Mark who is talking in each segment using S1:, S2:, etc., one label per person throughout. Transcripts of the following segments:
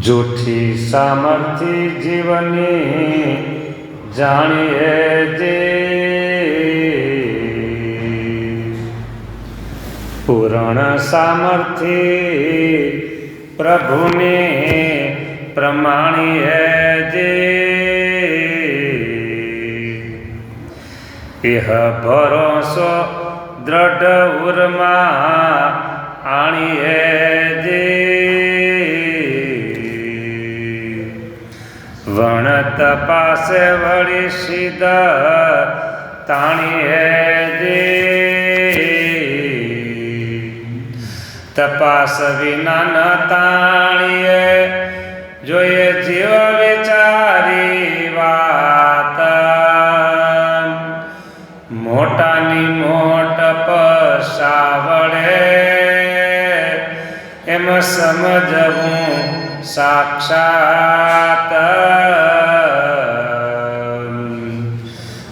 S1: જૂઠી સામર્થ્ય જીવની જાણીએ જે પૂર્ણ સામર્થ્ય પ્રભુને પ્રમાણીએ જે ઇહ ભરોસો દ્રઢ ઉરમાં આણીએ જે વણ તપાસે વળી સીધા તાણીએ જે તપાસ વિના ન તાણીએ જોઈએ જીવ વિચારી વાત મોટાની મોટ પસાવડે એમ સમજવું સાક્ષાત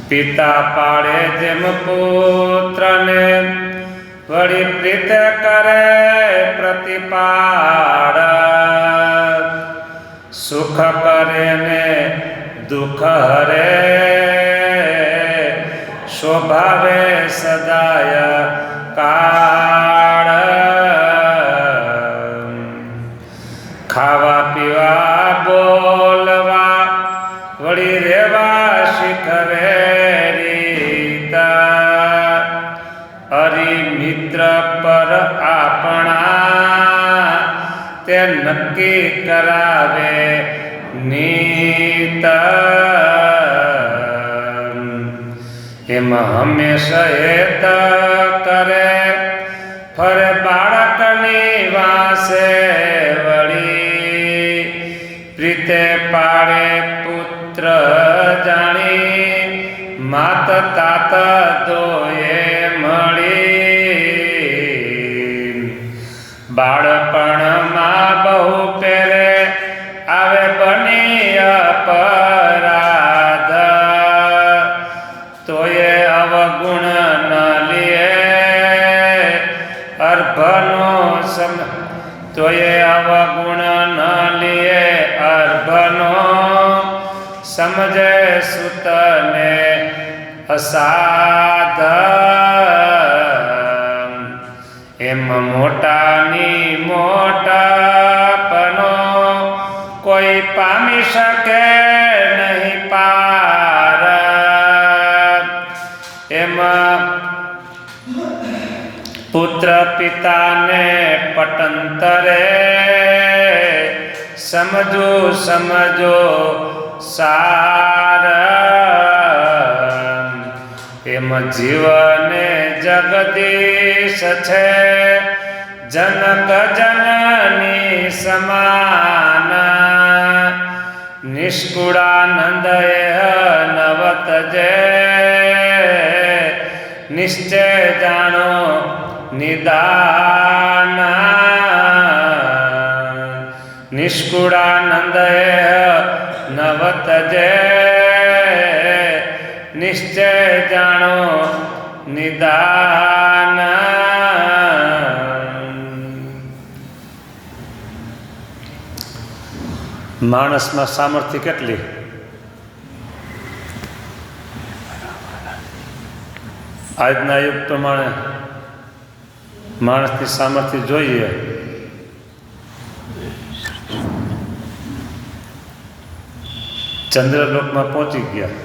S1: પિતા પાડે જેમ પુત્રને વળી પ્રીત કરે પ્રતિપાડ સુખ કરે ને દુઃખ હરે શોભાવે સદાય કાળ ખાવા પીવા બોલવા વળી રેવા શીખવે રીતા હરિ મિત્ર પર આપણા તે નક્કી કરાવે નીત એમ હંમેશા હેત કરે ફરે બાળકની વાસે વળી પ્રીતે પાડે પુત્ર જાણી માત તાત દોએ મળી બાળપણમાં બહુ પેરે આવે બની અપરાધ તોય અવગુણ ન લે અર્ભનો તોય અવગુણ ન લે અર્ભનો સમજે સુતને અસાધ એમ મોટાની મોટાપનો કોઈ પામી શકે નહીં પાર એમાં પુત્ર પિતાને પટંતરે સમજો સાર એમ જીવને જગદીશ છે જનક જનની સમાન નિષ્કુળાનંદ નવત જે નિશ્ચય જાણો નિદાન નિષ્કુળાનંદ નવત જે નિશ્ચય જાણો નિદાન માણસમાં સામર્થ્ય કેટલી આજના યુગ પ્રમાણે માણસની સામર્થ્ય જોઈએ ચંદ્રલોકમાં પહોંચી ગયા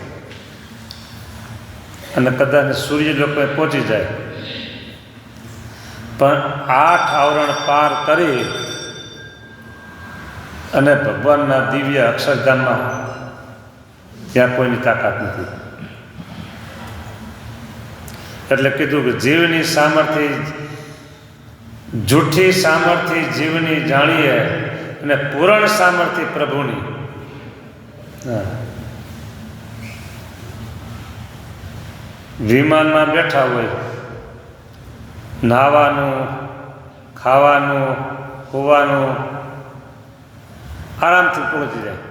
S1: અને કદાચ સૂર્યલોકમાં પહોંચી જાય પણ 8 આવરણ પાર કરી અને ભગવાનના દિવ્ય અક્ષરધામમાં ત્યાં કોઈની તાકાત નથી. એટલે કીધું કે જીવની સામર્થ્ય જૂઠી સામર્થ્ય જીવની જાણીએ અને પૂર્ણ સામર્થ્ય પ્રભુની. વિમાનમાં બેઠા હોય નાહવાનું ખાવાનું હોવાનું આરામથી પહોંચી જાય.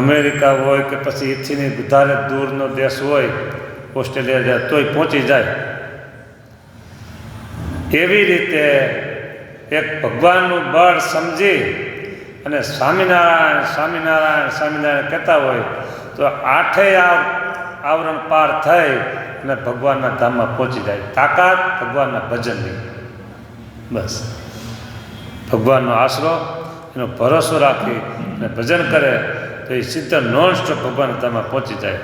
S1: અમેરિકા હોય કે પછી એથીની વધારે દૂરનો દેશ હોય ઓસ્ટ્રેલિયા જાય તોય પહોંચી જાય. એવી રીતે એક ભગવાનનું બળ સમજી અને સ્વામિનારાયણ સ્વામિનારાયણ સ્વામિનારાયણ કહેતા હોય તો આઠેય આવરણ પાર થઈ અને ભગવાનના ધામમાં પહોંચી જાય. તાકાત ભગવાનના ભજનની. બસ ભગવાનનો આશરો, એનો ભરોસો રાખી અને ભજન કરે તો એ સીધા નોનસ્ટોપ ભગવાનના ધામમાં પહોંચી જાય.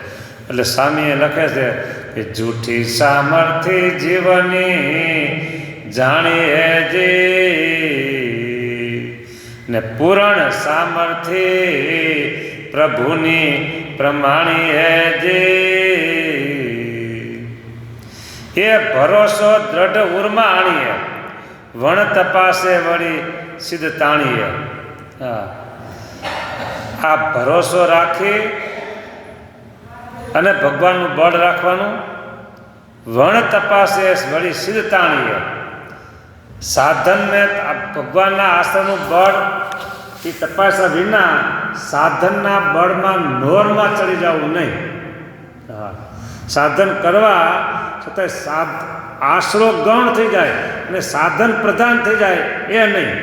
S1: એટલે સ્વામીએ લખે છે કે જૂઠી સામર્થ્ય જીવની જાણીએ જી ને પૂરણ સામર્થ્ય પ્રભુની પ્રમાણીએ જી. એ ભરોસો દ્રઢ ઉર્મા આણીએ વણ તપાસે વળી સિદ્ધ તાણીએ. આ ભરોસો રાખી અને ભગવાનનું બળ રાખવાનું, વણ તપાસે વળી સિદ્ધ તાણીએ. સાધનને ભગવાનના આશ્રમનું બળ એ તપાસ્યા વિના સાધનના બળમાં નોરમાં ચડી જવું નહીં. સાધન કરવા છતાં આશરો ગૌણ થઈ જાય અને સાધન પ્રધાન થઈ જાય એ નહીં.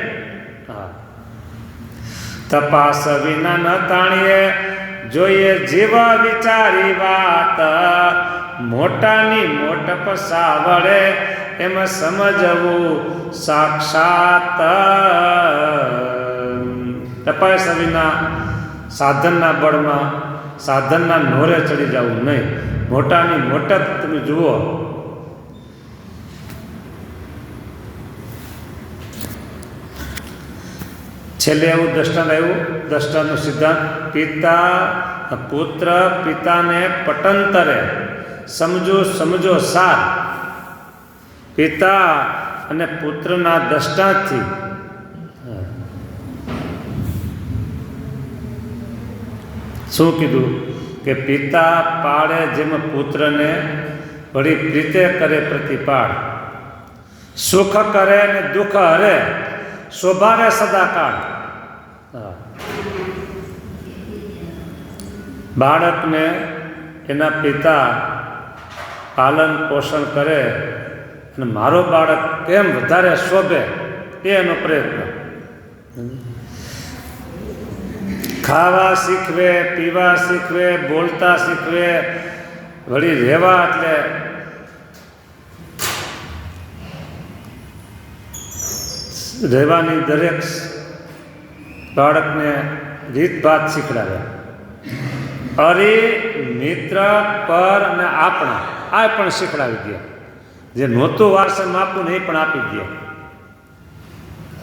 S1: તપાસ વિના ન તાણીએ જોઈએ જેવા વિચારી વાત, મોટાની મોટપ સાવડે એમ સમજવું સાક્ષાત. તપાસ વિના સાધનના બળમાં સાધનના નોરે ચડી જવું નહીં. મોટાની મોટપ તમે જુઓ. છેલ્લે એવું દ્રષ્ટાંત આવ્યું. દ્રષ્ટાંતનો સિદ્ધાંત પિતા પુત્ર પિતાને પટંતરે સમજો સમજો સાર. પિતા અને પુત્રના દ્રષ્ટાંતથી શું કીધું કે પિતા પાળે જેમ પુત્રને વળી પ્રીતે કરે પ્રતિપાળ. સુખ કરે ને દુઃખ હરે શોભાવે સદાકાળ. બાળકને એના પિતા પાલન પોષણ કરે અને મારો બાળક કેમ વધારે શોભે એ એનો પ્રયત્ન. ખાવા શીખવે, પીવા શીખવે, બોલતા શીખવે, વળી રહેવા એટલે રહેવાની દરેક બાળકને રીતભાત શીખડાવે. અરે મિત્ર પર અને આપણા આ પણ શીખડાવી દે. જે નહોતું વારસામાં આપવું ને એ પણ આપી દે.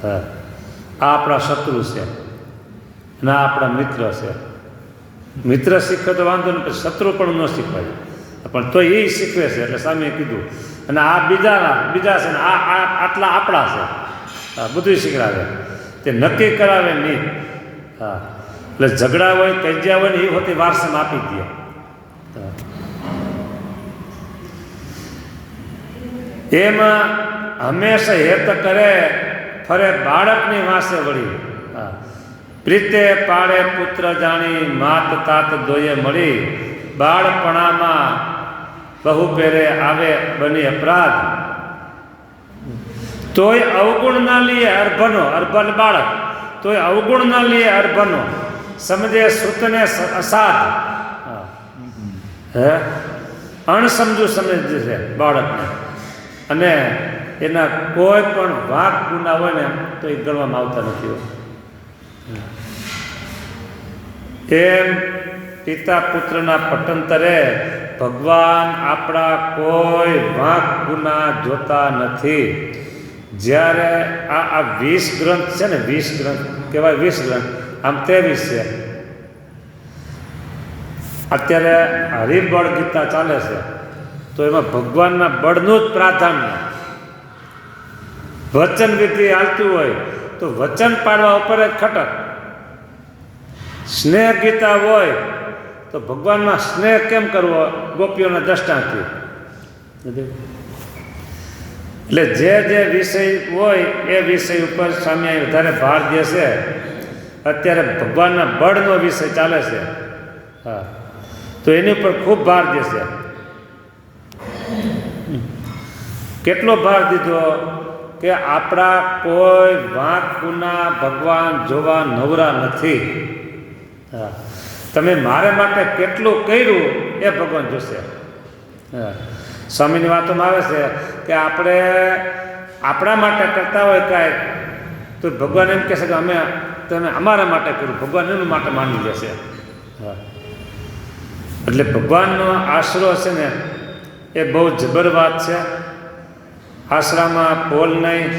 S1: આ આપણા શત્રુ છે અને આ આપણા મિત્ર છે. મિત્ર શીખવે તો વાંધો નહીં, પછી શત્રુ પણ ન શીખવાય, પણ તો એ શીખવે છે. એટલે સામે કીધું અને આ બીજા છે ને આ આટલા આપણા છે. બધું શીખડાવે, તે નક્કી કરાવે નહીં. એટલે ઝઘડા હોય કજિયા હોય ને એ હોતી વારસામાં આપી દે. એમાં હંમેશા હેત કરે ફરે બાળકની વાંસે વળી. પ્રીતે પાડે પુત્ર જાણી માત તાત દોયે મળી. બાળપણામાં બહુ પેરે આવે બની અપરાધ. તોય અવગુણ ના લીએ અર્ભનો, અર્ભન બાળક તોય અવગુણ ના લીએ અર્ભનો. સમજે સુતને અસાધ. હે અણસમજુ સમજે છે બાળકને, અને એના કોઈ પણ વાંક ગુના હોય ને તો એ ગણવામાં આવતા નથી. એમ પિતા પુત્રના પટંતરે ભગવાન આપણા કોઈ વાંક ગુના જોતા નથી. જ્યારે આ 20 ગ્રંથ છે ને, 20 ગ્રંથ કહેવાય, 20 ગ્રંથ આમ 23 છે. અત્યારે હરિબળ ગીતા ચાલે છે તો એમાં ભગવાનના બળનું જ પ્રાધાન્ય. વચન વિધિ હાલતું હોય તો વચન પાડવા ઉપર જ ખટક. સ્નેહ ગીતા હોય તો ભગવાનમાં સ્નેહ કેમ કરવો ગોપીઓના દ્રષ્ટાંતથી. એટલે જે વિષય હોય એ વિષય ઉપર સ્વામી વધારે ભાર દે છે. અત્યારે ભગવાનના બળનો વિષય ચાલે છે, તો એની ઉપર ખૂબ ભાર દે છે. કેટલો ભાર દીધો કે આપણા કોઈ વાંક ગુના ભગવાન જોવા નવરા નથી. હા, તમે મારે માટે કેટલું કર્યું એ ભગવાન જોશે. હા, સ્વામીની વાતોમાં આવે છે કે આપણે આપણા માટે કરતા હોય કાંઈ તો ભગવાન એમ કહેશે કે અમે તમે અમારા માટે કર્યું, ભગવાન એનું માટે માની લેશે. હા, એટલે ભગવાનનો આશરો છે ને એ બહુ જબર વાત છે. આશરામાં પોલ નહીં,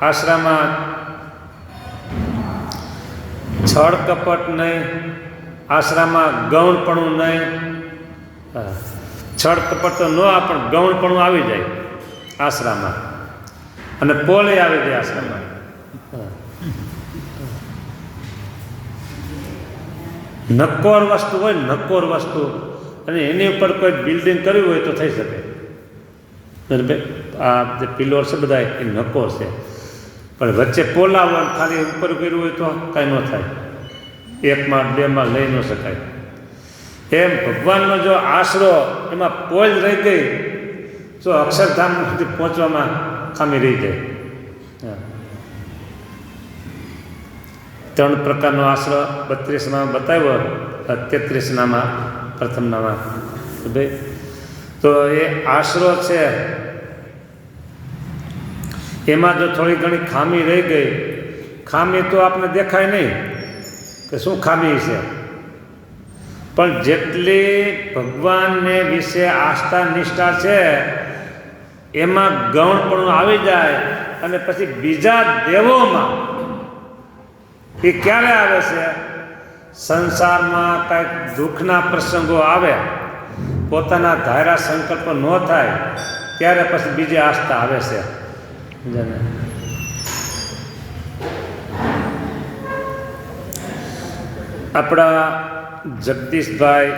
S1: આશરામાં છળ કપટ નહીં, આશરામાં ગૌણપણું નહીં. છળ કપટ તો ન પણ ગૌણપણું આવી જાય આશરામાં, અને પોલે આવી જાય આશ્રમમાં. નક્કોર વસ્તુ હોય, નક્કોર વસ્તુ, અને એની ઉપર કોઈ બિલ્ડિંગ કરવી હોય તો થઈ શકે. આ જે પિલોર છે બધા એ નક્કોર છે, પણ વચ્ચે પોલા હોય ખાલી ઉપર કર્યું હોય તો કાંઈ ન થાય, 1 માળ 2 માળ લઈ ન શકાય. એમ ભગવાનનો જો આશરો એમાં પોલ રહી ગઈ તો અક્ષરધામ સુધી પહોંચવામાં ખામી રહી જાય. 3 પ્રકારનો આશરો 32માં બતાવ્યો, 33નામાં પ્રથમનામાં. તો એ આશરો છે એમાં જો થોડી ઘણી ખામી રહી ગઈ, ખામી તો આપને દેખાય નહીં કે શું ખામી છે, પણ જેટલી ભગવાનને વિશે આસ્થા નિષ્ઠા છે એમાં ગૌણપણું આવી જાય, અને પછી બીજા દેવોમાં એ ક્યારે આવે છે? સંસારમાં કંઈક દુઃખના પ્રસંગો આવે, પોતાના ધારા સંકલ્પ ન થાય ત્યારે પછી બીજી આસ્થા આવે છે. આપણા જગદીશભાઈ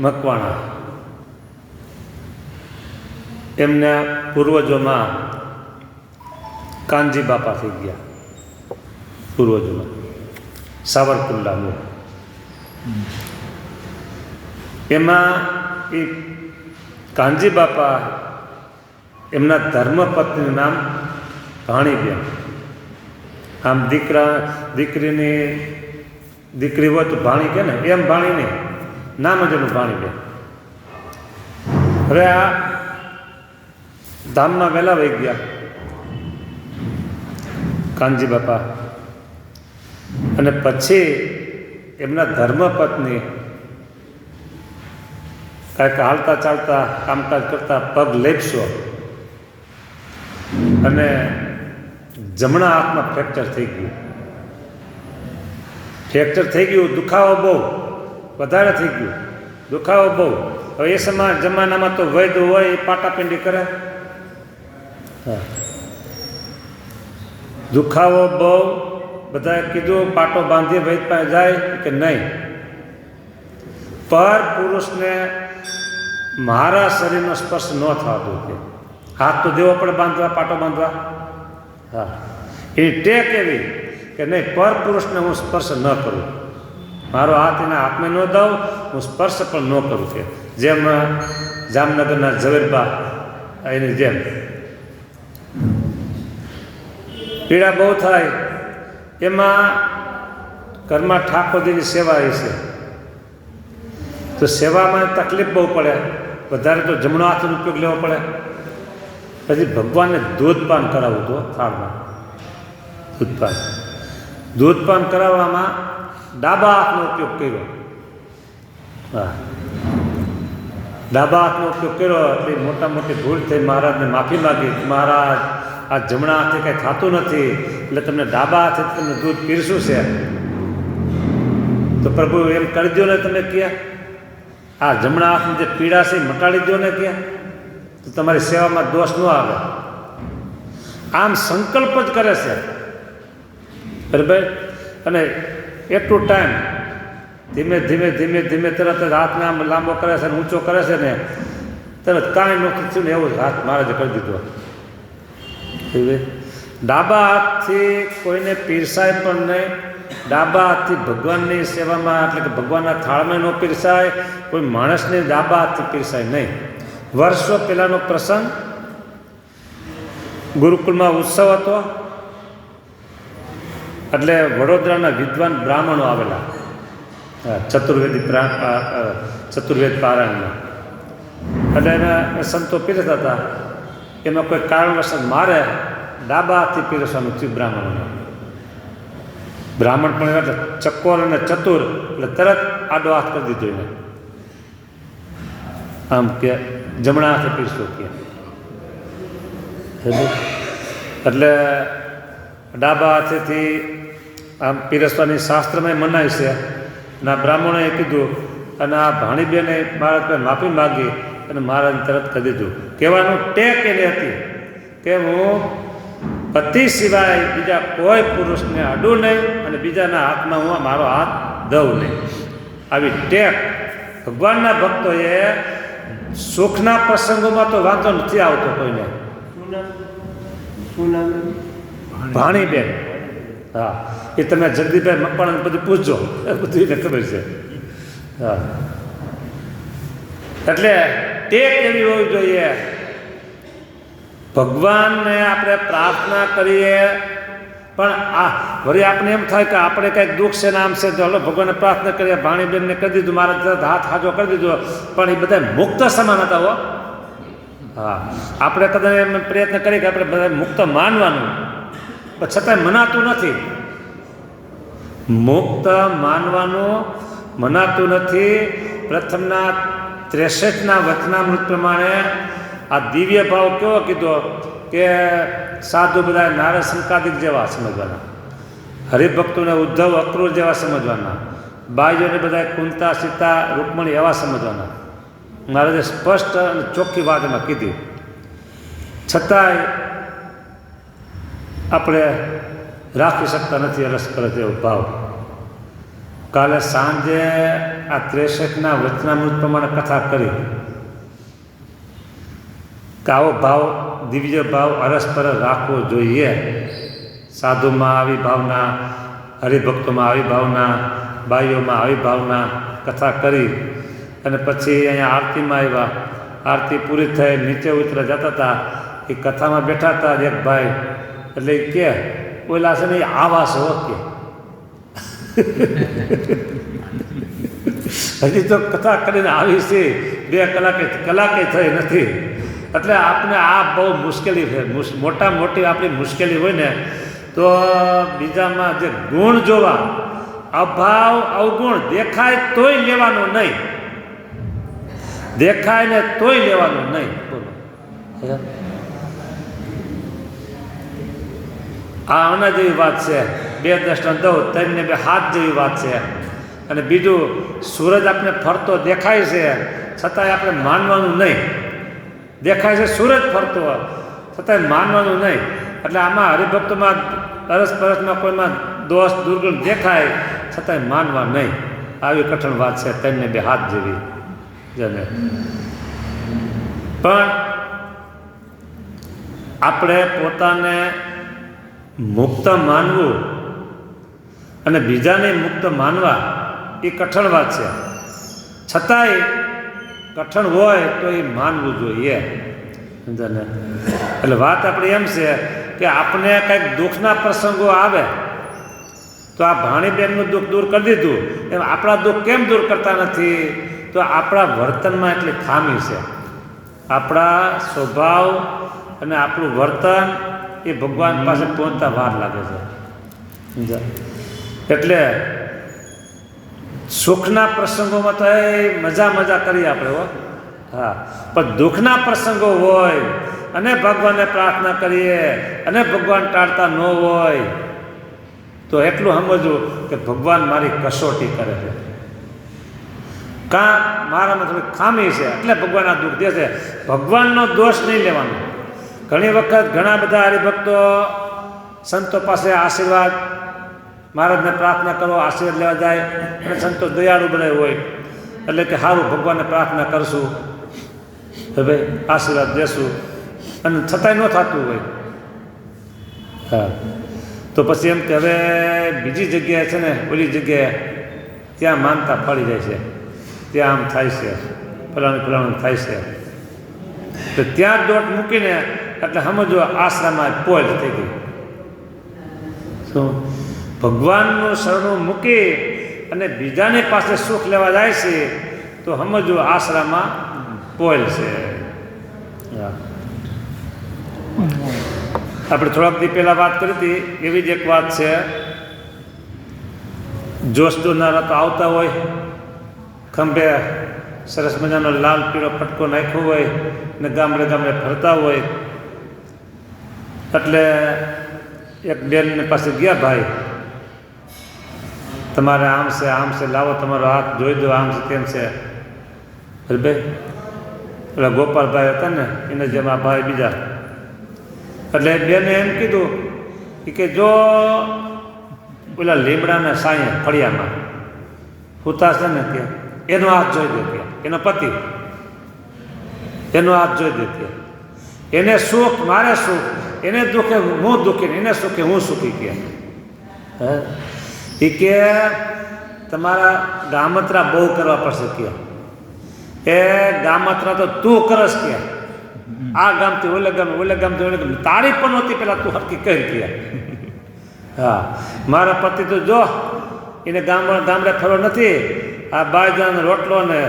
S1: મકવાણા, એમના પૂર્વજોમાં કાનજી બાપા થઈ ગયા. પૂર્વજોમાં સાવરકુંડલામાં એમાં એ કાનજી બાપા એમના ધર્મપત્નીનું નામ ભાણીબેન. આમ દીકરી હોય તો ભાણી કે ને, એમ ભાણી નહીં, નામ જ એનું ભાણીબેન. હવે આ ધામમાં વહેલા વહી ગયા કાનજી બાપા, અને પછી એમના ધર્મપત્ની કાંઈક હાલતા ચાલતા કામકાજ કરતા પગ લેપસો અને જમણા હાથમાં ફ્રેક્ચર થઈ ગયું. દુખાવો બહુ વધારે થઈ ગયું, દુખાવો બહુ. હવે એ જમાનામાં તો વૈદ હોય એ પાટાપિંડી કરે. દુખાવો બહુ, બધાએ કીધું પાટો બાંધી વૈદ પાસે જાય કે નહીં, પર પુરુષને મારા શરીરનો સ્પર્શ ન થતો કે હાથ તો દેવો પડે બાંધવા, પાટો બાંધવા. હા, એની ટેક એવી કે નહીં, પર પુરુષને હું સ્પર્શ ન કરું, મારો હાથ એના હાથમાં ન દઉં, હું સ્પર્શ પણ ન કરું. કે જેમ જામનગરના ઝવેરબા એની જેમ પીડા બહુ થાય. એમાં ઘરમાં ઠાકોરજીની સેવા એ છે તો સેવામાં તકલીફ બહુ પડે, વધારે તો જમણો હાથનો ઉપયોગ લેવો પડે. પછી ભગવાનને દૂધપાન કરાવવું તો થાળમાં, દૂધપાન કરાવવામાં ડાબા હાથનો ઉપયોગ કર્યો. હા, ડાબા હાથનો ઉપયોગ કર્યો એટલે મોટા મોટી ભૂલ થઈ. મહારાજને માફી માગી, મહારાજ આ જમણા હાથે કંઈ થતું નથી, એટલે તમને ડાબા હાથે તમને દૂધ પીરશું છે. તો પ્રભુ એમ કરી દો ને, તમે કહે આ જમણા હાથની જે પીડા છે એ મટાડી દો ને, કહે તો તમારી સેવામાં દોષ ન આવે. આમ સંકલ્પ જ કરે છે, બરાબર. અને એટલું ટાઈમ ધીમે ધીમે ધીમે ધીમે તરત જ હાથને આમ લાંબો કરે છે, ઊંચો કરે છે ને, તરત કાંઈ નહોતું થયું ને એવું હાથ મહારાજે કરી દીધો. ડાબા હાથથી કોઈને પીરસાય પણ નહીં, ડાબા હાથથી ભગવાનની સેવામાં એટલે કે ભગવાનના થાળમાં ન પીરસાય, કોઈ માણસને ડાબા હાથથી પીરસાય નહીં. વર્ષો પહેલાંનો પ્રસંગ, ગુરુકુળમાં ઉત્સવ હતો એટલે વડોદરાના વિદ્વાન બ્રાહ્મણો આવેલા ચતુર્વેદ પારાયણમાં. એટલે એના સંતો પીરસતા હતા. એમાં કોઈ કારણવશ મારે ડાબા હાથથી પીરસવાનું થયું બ્રાહ્મણોને. બ્રાહ્મણ પણ એટલે ચકોર અને ચતુર એટલે તરત આડો હાથ કરી દીધો એને, આમ કે જમણા હાથે પીરસો કે. એટલે ડાબા હાથેથી આમ પીરસવાની શાસ્ત્રમાં મનાય છે. અને આ બ્રાહ્મણોએ કીધું અને આ ભાણીબેને મારા માફી માગી અને મારાને તરત કરી દીધું. કહેવાનું ટેક એને હતી કે હું પતિ સિવાય બીજા કોઈ પુરુષને અડું નહીં અને બીજાના હાથમાં હું મારો હાથ દઉં નહીં. આવી ટેક ભગવાનના ભક્તોએ સુખના પ્રસંગોમાં તો વાંધો નથી આવતો કોઈને. ભાણીબેન, હા, એ તમે જગદીપભાઈ મકવાણાને બધું પૂછજો, એ બધું એને ખબર છે. હા, એટલે ટેક એવી હોવી જોઈએ. ભગવાનને આપણે પ્રાર્થના કરીએ પણ આ વળી આપણે એમ થાય કે આપણે કંઈક દુઃખ છે ને આમ છે તો હલો ભગવાનને પ્રાર્થના કરીએ. ભાણીબેનને કરી દીધું, મારા તરત હાથ હાજો કરી દીધો, પણ એ બધા મુક્ત સમાન હતા હો. હા, આપણે કદાચ એમ પ્રયત્ન કરીએ કે આપણે બધા મુક્ત માનવાનું, પણ છતાંય મનાતું નથી. મુક્ત માનવાનું મનાતું નથી. પ્રથમના 63ના વચનામૃત પ્રમાણે આ દિવ્ય ભાવ કેવો કીધો કે સાધુ બધા નારદ સંકાદિક જેવા સમજવાના, હરિભક્તોને ઉદ્ધવ અક્રૂર જેવા સમજવાના, બાઈઓને બધા કુંતા સીતા રૂકમણી એવા સમજવાના. મહારાજે સ્પષ્ટ અને ચોખ્ખી વાત એમાં કીધી. છતાંય આપણે રાખી શકતા નથી અરસપરસ એવો ભાવ. કાલે સાંજે આ 63ના વચનામૃત પ્રમાણે કથા કરી કે આવો ભાવ, દિવ્ય ભાવ અરસપરસ રાખવો જોઈએ. સાધુમાં આવી ભાવના, હરિભક્તોમાં આવી ભાવના, બાઈઓમાં આવી ભાવના કથા કરી. અને પછી અહીંયા આરતીમાં આવ્યા. આરતી પૂરી થઈ નીચે ઉતરા જતા હતા. એ કથામાં બેઠા હતા એક ભાઈ, એટલે એ કે ઓલા છે ને એ આવા છે ઓકે હજી તો કથા કરીને આવી છે, 2 કલાકે થઈ નથી. એટલે આપણે આ બહુ મુશ્કેલી છે. મોટા મોટી આપણી મુશ્કેલી હોય ને તો બીજામાં જે ગુણ જોવા, અભાવ અવગુણ દેખાય તોય લેવાનો નહીં, દેખાય ને તોય લેવાનું નહીં. બોલો, આ આના જેવી વાત છે. 2 દર્શન દઉં 3 ને 2 હાથ જેવી વાત છે. અને બીજું, સૂરજ આપણે ફરતો દેખાય છે છતાંય આપણે માનવાનું નહીં. દેખાય છે સૂરજ ફરતો છતાંય માનવાનું નહીં. એટલે આમાં હરિભક્તોમાં અરસપરસમાં કોઈમાં દોષ દુર્ગુણ દેખાય છતાંય માનવા નહીં. આવી કઠણ વાત છે 3 ને 2 હાથ જેવી. જેને પણ આપણે પોતાને મુક્ત માનવું અને બીજાને મુક્ત માનવા એ કઠણ વાત છે. છતાંય કઠણ હોય તો એ માનવું જોઈએ. સમજાને? એટલે વાત આપણી એમ છે કે આપણે કંઈક દુઃખના પ્રસંગો આવે તો આ ભાણીબેનનું દુઃખ દૂર કરી દીધું, એમ આપણા દુઃખ કેમ દૂર કરતા નથી? તો આપણા વર્તનમાં એટલી ખામી છે. આપણા સ્વભાવ અને આપણું વર્તન એ ભગવાન પાસે પહોંચતા વાર લાગે છે. એટલે સુખના પ્રસંગોમાં તો એ મજા કરીએ આપણે હો, હા, પણ દુઃખના પ્રસંગો હોય અને ભગવાનને પ્રાર્થના કરીએ અને ભગવાન ટાળતા ન હોય તો એટલું સમજવું કે ભગવાન મારી કસોટી કરે છે. કાં મારામાં થોડી ખામી છે એટલે ભગવાન આ દુઃખ દે છે. ભગવાનનો દોષ નહીં લેવાનો. ઘણી વખત ઘણા બધા હરિભક્તો સંતો પાસે આશીર્વાદ, મહારાજને પ્રાર્થના કરો, આશીર્વાદ લેવા જાય અને સંતો દયાળુ બનાવ્યું હોય એટલે કે સારું ભગવાનને પ્રાર્થના કરશું, હવે આશીર્વાદ દેશું, અને છતાંય ન થતું હોય. હા, તો પછી એમ કે હવે બીજી જગ્યાએ છે ને ઓલી જગ્યાએ ત્યાં માનતા ફળી જાય છે, ત્યાં આમ થાય છે, ફલાણું થાય છે, તો ત્યાં દોટ મૂકીને એટલે સમજો આશ્રમમાં પોલ થઈ ગઈ. શું ભગવાનનું શરણું મૂકી અને બીજાની પાસે સુખ લેવા જાય છે તો સમજો આશ્રમમાં પોલ છે. આપણે થોડાક દી પહેલાં વાત કરી હતી એવી જ એક વાત છે. જોશ દોરનારા તો આવતા હોય, ખંભે સરસ મજાનો લાલ પીળો ફટકો નાખ્યો હોય ને ગામડે ગામડે ફરતા હોય. એટલે એક બેનની પાસે ગયા, ભાઈ તમારે આમ છે લાવો તમારો હાથ જોઈ દો, આમ છે તેમ છે. અરે ભાઈ પેલા ગોપાલભાઈ હતા ને એને જેમ આ ભાઈ બીજા. એટલે બેને એમ કીધું કે જો પેલા લીમડાના સાંયે ફળિયામાં હુતા છે ને ત્યાં એનો હાથ જોઈ દે, ત્યાં એનો પતિ એનો હાથ જોઈ દે, ત્યાં એને સુખ મારે સુખ, એને દુઃખે હું દુઃખી, એને સુખે હું સુખી. કે એ કે તમારા ગામત્રા બહુ કરવા પડશે. કે એ ગામત્રા તો તું કરસ. કે આ ગામથી ઓલે ગામ, ઓલે ગામથી ઓલે ગામ, તારી પણ નહોતી પેલા તું હરકી કરી. કે હા મારા પતિ તો જો એને ગામડે ફરવો નથી, આ બાજરાનો રોટલો ને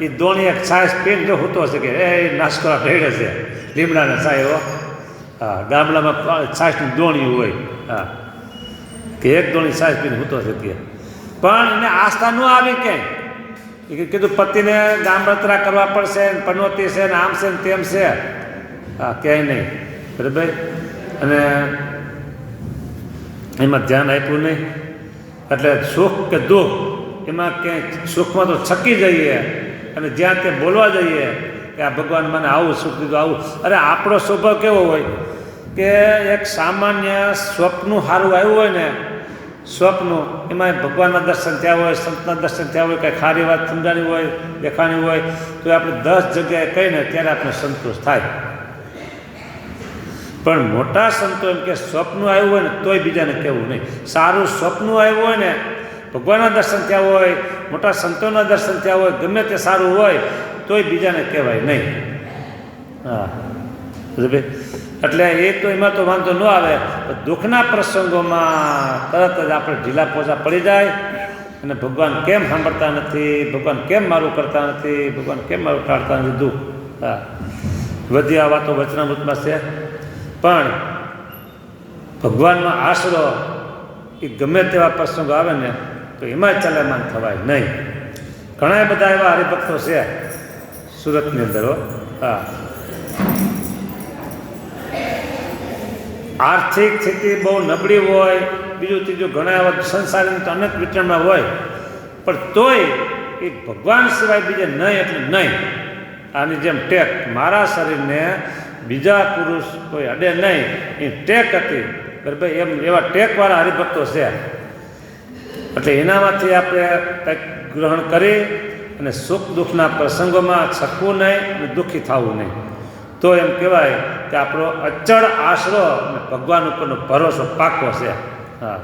S1: એ દોણી એક છાશ પીને જો હૂતો હશે કે એ નાસ્કોરા ઢેડે છે લીમડાના છાયો. હા ગામડામાં છાશની દોણી હોય. હા કે એક દોણી છાશ પીને હૂતો છે. કે પણ એને આસ્થા ન આવી ક્યાંય. કીધું પતિને ગામડતરા કરવા પડશે, પનોતી છે ને આમ છે ને તેમ છે. હા ક્યાંય નહીં. બરાબર. અને એમાં ધ્યાન આપ્યું નહીં. એટલે સુખ કે દુઃખ એમાં ક્યાંય સુખમાં તો છકી જઈએ અને જ્યાં તે બોલવા જઈએ કે આ ભગવાન મને આવું સુખ દીધું આવું. અરે આપણો સ્વભાવ કેવો હોય કે એક સામાન્ય સ્વપ્નું સારું આવ્યું હોય ને, સ્વપ્નું એમાં ભગવાનના દર્શન થયા હોય, સંતના દર્શન થયા હોય, કંઈ ખારી વાત સમજાણી હોય, દેખાણી હોય તો આપણે 10 જગ્યાએ કહીને ત્યારે આપણે સંતોષ થાય. પણ મોટા સંતો એમ કે સ્વપ્નું આવ્યું હોય ને તોય બીજાને કહેવું નહીં. સારું સ્વપ્નું આવ્યું હોય ને, ભગવાનના દર્શન થયા હોય, મોટા સંતોના દર્શન થયા હોય, ગમે તે સારું હોય તોય બીજાને કહેવાય નહીં. હા ભાઈ. એટલે એ તો એમાં તો વાંધો ન આવે. દુઃખના પ્રસંગોમાં તરત જ આપણે ઢીલા પોચા પડી જાય અને ભગવાન કેમ સાંભળતા નથી, ભગવાન કેમ મારું કરતા નથી, ભગવાન કેમ મારું ટાળતા નથી, દુઃખ. હા બધી આ વાતો વચનામૃતમાં છે. પણ ભગવાનનો આશરો એ ગમે તેવા પ્રસંગો આવે ને તો એમાં ચલાયમાન થવાય નહીં. ઘણા બધા એવા હરિભક્તો છે સુરતની અંદર. હા આર્થિક સ્થિતિ બહુ નબળી હોય, બીજું ત્રીજું ઘણા એવા સંસારની તો અનેક વિતરણમાં હોય, પણ તોય એ ભગવાન સિવાય બીજે નહીં એટલે નહીં. આની જેમ ટેક મારા શરીરને બીજા પુરુષ કોઈ અડે નહીં એ ટેક હતી. બરાબર. એમ એવા ટેકવાળા હરિભક્તો છે. એટલે એનામાંથી આપણે કંઈક ગ્રહણ કરી અને સુખ દુઃખના પ્રસંગોમાં છકવું નહીં અને દુઃખી થવું નહીં. તો એમ કહેવાય કે આપણો અચળ આશરો અને ભગવાન ઉપરનો ભરોસો પાકો છે. હા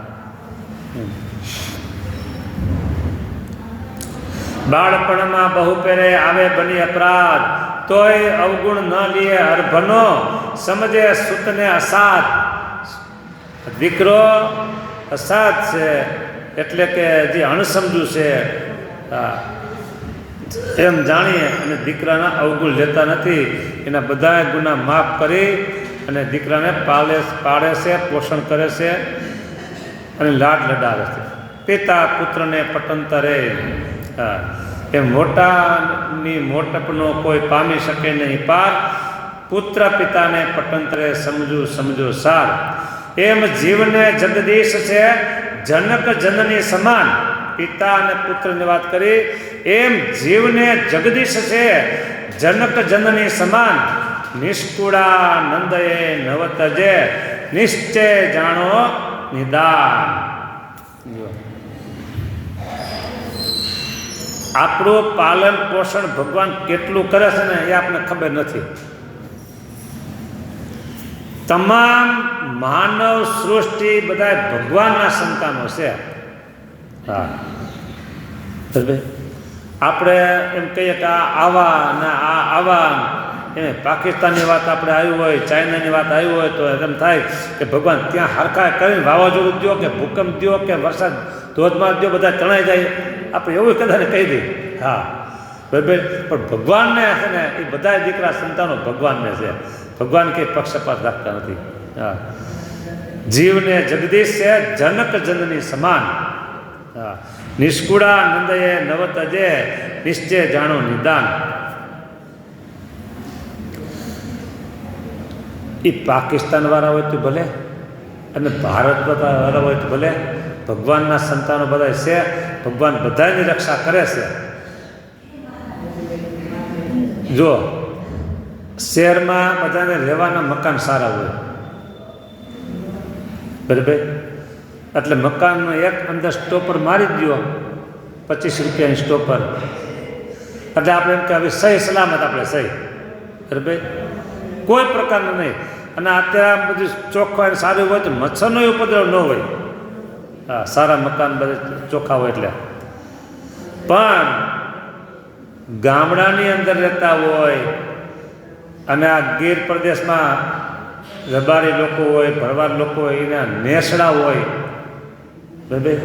S1: બાળપણમાં બહુ પેરે આવે બની અપરાધ, તોય અવગુણ ન લીએ હરભનો, સમજે સુતને અસાધ. દીકરો અસાધ છે એટલે કે જે અણસમજુ છે એમ જાણીએ અને દીકરાના અવગુણ લેતા નથી. એના બધા ગુના માફ કરી અને દીકરાને પાળે છે, પોષણ કરે છે અને લાડ લડાવે છે. પિતા પુત્રને પટંતરે. એ મોટાની મોટપનો કોઈ પામી શકે નહીં પાર, પુત્ર પિતાને પટંતરે સમજો સાર. એમ જીવને જગદીશ છે જનક જનની સમાન. પિતા અને પુત્રની વાત કરી. એમ જીવને જગદીશ છે જનક જનની સમાન. નિષ્કુળા નંદએ નવતજે, નિશ્ચય જાણો નિદાન. આપણું પાલન પોષણ ભગવાન કેટલું કરે છે ને એ આપણને ખબર નથી. તમામ માનવ સૃષ્ટિ બધા ભગવાનના સંતાનો છે. હા આપણે એમ કહીએ કે આ આવા ને આ આવા, એને પાકિસ્તાનની વાત આપણે આવી હોય, ચાઇનાની વાત આવી હોય તો એમ થાય કે ભગવાન ત્યાં હરખા કરીને વાવાઝોડું દો કે ભૂકંપ દો કે વરસાદ ધોધમાર દો, બધા તણાઈ જાય, આપણે એવું કદાચ કહી દઈએ. હા બરાબર. પણ ભગવાનને છે ને એ બધા દીકરા સંતાનો ભગવાનને છે, ભગવાન કંઈ પક્ષપાત રાખતા નથી. હા, જીવને જગદીશ છે જનક જનની સમાન. હા, નિષ્કુળા નંદયે નવતજે નિશ્ચય જાણો નિદાન. એ પાકિસ્તાન વાળા હોય તો ભલે અને ભારત વાળા હોય તો ભલે, ભગવાનના સંતાનો બધા છે, ભગવાન બધાની રક્ષા કરે છે. જો શહેરમાં બધાને રહેવાના મકાન સારા હોય બરાબર, એટલે મકાનનો એક અંદર સ્ટોપર મારી જ દો, 25 રૂપિયાની સ્ટોપર, એટલે આપણે એમ કે હવે સહી સલામત, આપણે સહી બરાબર, કોઈ પ્રકારનું નહીં. અને અત્યારે બધું ચોખ્ખા સારું હોય તો મચ્છરનો ઉપદ્રવ ન હોય. હા, સારા મકાન બધા ચોખ્ખા હોય એટલે. પણ ગામડાની અંદર રહેતા હોય અને આ ગીર પ્રદેશમાં રબારી લોકો હોય, ભરવાડ લોકો હોય, એના નેસડા હોય બરાબર,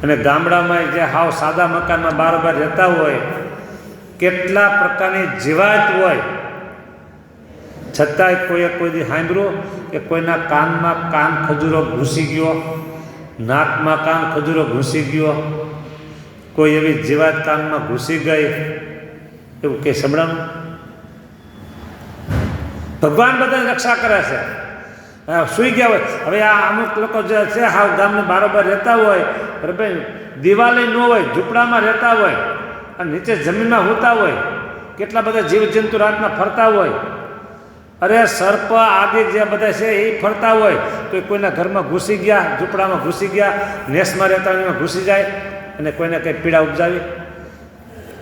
S1: અને ગામડામાં જે હાવ સાદા મકાનમાં બારોબાર રહેતા હોય, કેટલા પ્રકારની જીવાત હોય, છતાંય કોઈ દી સાંભળ્યું કે કોઈના કાનમાં કાન ખજૂરો ઘૂસી ગયો, નાકમાં કાન ખજૂરો ઘૂસી ગયો, કોઈ એવી જીવાત કાનમાં ઘૂસી ગઈ, એવું કંઈ સંભળાનું? ભગવાન બધાની રક્ષા કરે છે. સૂઈ ગયા હોય, હવે આ અમુક લોકો જે છે હાવ ગામને બારોબાર રહેતા હોય બરાબર, દિવાલે ન હોય, ઝૂંપડામાં રહેતા હોય અને નીચે જમીનમાં હોતા હોય, કેટલા બધા જીવજંતુ રાતના ફરતા હોય. અરે સર્પ આદિ જે બધા છે એ ફરતા હોય તો કોઈના ઘરમાં ઘૂસી ગયા, ઝૂંપડામાં ઘૂસી ગયા, નેસમાં રહેતા હોય એમાં ઘૂસી જાય અને કોઈને કંઈ પીડા ઉપજાવી.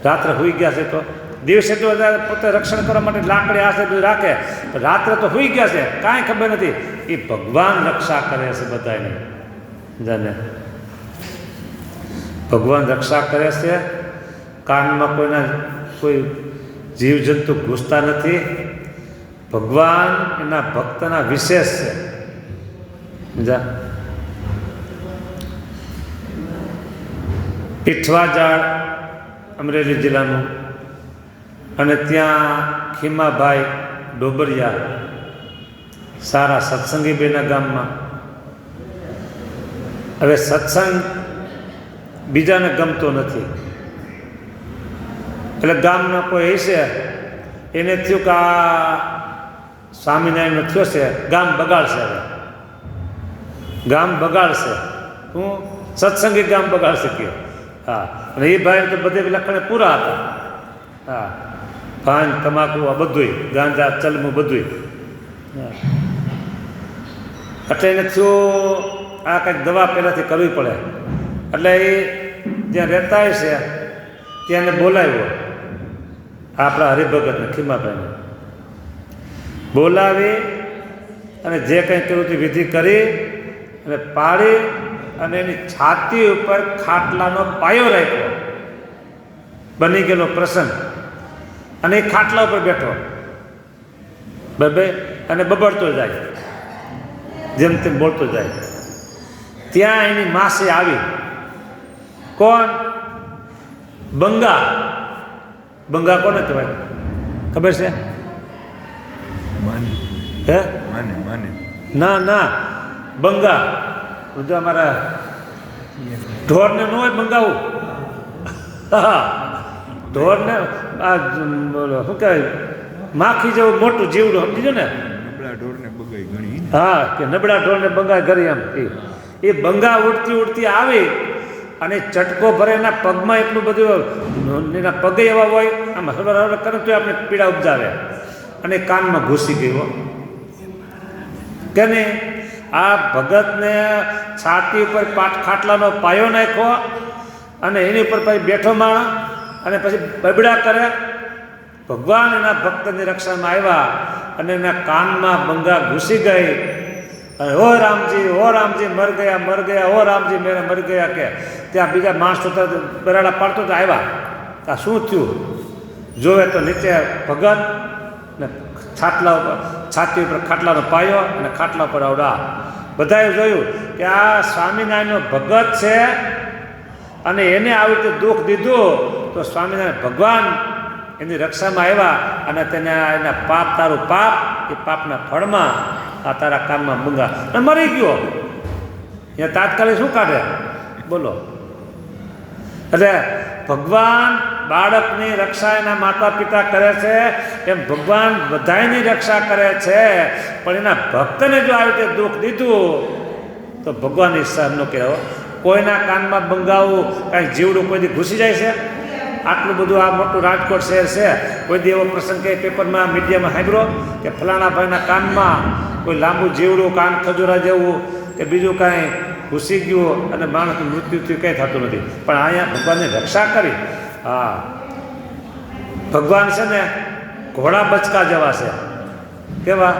S1: રાત્રે હોઈ ગયા છે તો દિવસે તો પોતે રક્ષણ કરવા માટે લાકડી આશે બધું રાખે, પણ રાત્રે તો હોઈ ગયા છે, કાંઈ ખબર નથી. એ ભગવાન રક્ષા કરે છે બધાને, જાને ભગવાન રક્ષા કરે છે. કાનમાં કોઈ જીવજંતુ ઘૂસતા નથી. ભગવાન એના ભક્તના વિશેષ છે. જા પીઠવાજાળ અમરેલી જિલ્લાનું, અને ત્યાં ખીમાભાઈ ડોબરિયા સારા સત્સંગી બેના ગામમાં. હવે સત્સંગ બીજાને ગમતો નથી, એટલે ગામના કોઈ હશે એને થયું કે આ સ્વામિનારાયણનો થયો છે, ગામ બગાડશે. હવે ગામ બગાડશે, હું સત્સંગી ગામ બગાડશે કયો. હા, અને એ ભાઈ તો બધે લખણે પૂરા હતા. હા, ભાંગ તમાકુ આ બધુંય, ગાંજા ચલમું બધુંય. એટલે એને થયું આ કંઈક દવા પહેલાંથી કરવી પડે, એટલે એ જ્યાં રહેતા હોય છે ત્યાં એને બોલાવ્યો, આપણા હરિભગતને ખીમાભાઈને બોલાવી અને જે કંઈ કર્યું તે વિધિ કરી અને પાડી અને એની છાતી ઉપર ખાટલાનો પાયો રાખ્યો. બની ગયેલો પ્રસંગ. અને એ ખાટલા ઉપર બેઠો બરાબર, અને બબડતો જાય, જેમ તેમ બોલતો જાય. ત્યાં એની માસી આવી. કોણ? બંગા. બંગા કોને કહેવાય ખબર છે? હે? ના ના, બંગા. જો અમારા ઢોરને ન હોય બંગાવું. હા, ઢોરને આ શું કહેવાય, માખી જેવું મોટું જીવડું, સમજીજો ને. હા, કે નબળા ઢોરને બંગા ઘરી એમ. એ બંગા ઉડતી ઉડતી આવી અને ચટકો ભરે એના પગમાં એટલું બધું, એના પગે એવા હોય આમ હરવર હરવર કરે તો આપણે પીડા ઉપજાવે, અને કાનમાં ઘૂસી ગયો કે નહીં. આ ભગતને છાતી ઉપર ખાટલાનો પાયો નાખ્યો અને એની ઉપર પછી બેઠો માણસ અને પછી બબડા કરે. ભગવાન એના ભક્તની રક્ષામાં આવ્યા અને એના કાનમાં બંગા ઘૂસી ગઈ. અને ઓ રામજી મર ગયા, ઓ રામજી મેરે મર ગયા કે ત્યાં બીજા માણસ તો બરાડા પાડતો તો આવ્યા. આ શું થયું જોવે તો નીચે ભગત ને છાટલા ઉપર છાતી ઉપર ખાટલાનો પાયો અને ખાટલા પર આવડા બધાએ જોયું કે આ સ્વામિનારાયણનો ભગત છે અને એને આવી રીતે દુઃખ દીધું તો સ્વામિનારાયણ ભગવાન એની રક્ષામાં આવ્યા અને તેને એના પાપ તારું પાપ એ પાપના ફળમાં આ તારા કામમાં મૂંગા અને મરી ગયો. અહીંયા તાત્કાલિક શું કાઢે બોલો? એટલે ભગવાન બાળકની રક્ષા એના માતા પિતા કરે છે એમ ભગવાન બધાની રક્ષા કરે છે, પણ એના ભક્તને જો આવી રીતે દુઃખ દીધું તો ભગવાનની સહન ન કહેવાય. કોઈના કાનમાં બંગાવવું કાંઈ જીવડું કોઈ દી ઘૂસી જાય છે? આટલું બધું આ મોટું રાજકોટ શહેર છે, કોઈ દી એવો પ્રસંગ કંઈ પેપરમાં મીડિયામાં સાંભળ્યો કે ફલાણા ભાઈના કાનમાં કોઈ લાંબુ જીવડું કાન ખજૂરા જેવું કે બીજું કાંઈ ઘૂસી ગયું અને માણસનું મૃત્યુ થયું કંઈ થતું નથી. પણ અહીંયા ભગવાનની રક્ષા કરી. હા, ભગવાન છે ને ઘોડા બચકા જેવા છે. કેવા?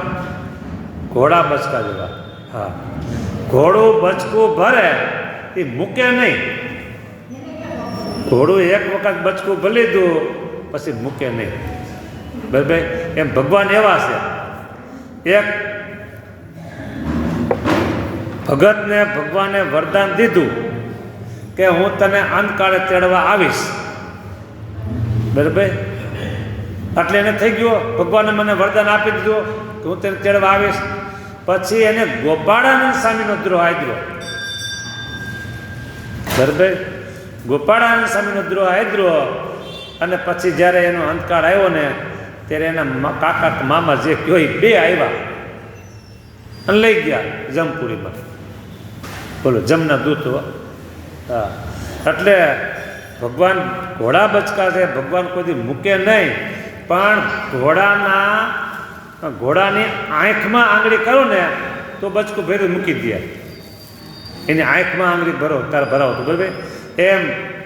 S1: ઘોડા બચકા જેવા. હા, ઘોડું બચકું ભરે એ મૂકે નહીં. ઘોડું એક વખત બચકું ભરી લીધું પછી મૂકે નહીં. બરાબર? એમ ભગવાન એવા છે. એક ભગતને ભગવાને વરદાન દીધું કે હું તને અંતકાળે તેડવા આવીશ. બરાબર? એટલે એને થઈ ગયો ભગવાને મને વરદાન આપી દીધું કે હું તને તેડવા આવીશ. પછી એને ગોપાળાનંદ સ્વામીનો દ્રોહ આદર્યો. બરાબર? ગોપાળાનંદ સ્વામીનો દ્રોહ આદર્યો અને પછી જ્યારે એનો અંતકાળ આવ્યો ને ત્યારે એના કાકા મામા જે કહ્યો એ બે આવ્યા અને લઈ ગયા જમપુરીમાં. બોલો, જમના દૂતો. હા, એટલે ભગવાન ઘોડા બચકા છે. ભગવાન કોઈ દી મૂકે નહીં, પણ ઘોડાની આંખમાં આંગળી કરો ને તો બચકું ભેરું મૂકી દે. એની આંખમાં આંગળી ભરો તારે ભરાવો તો બરાબર. એમ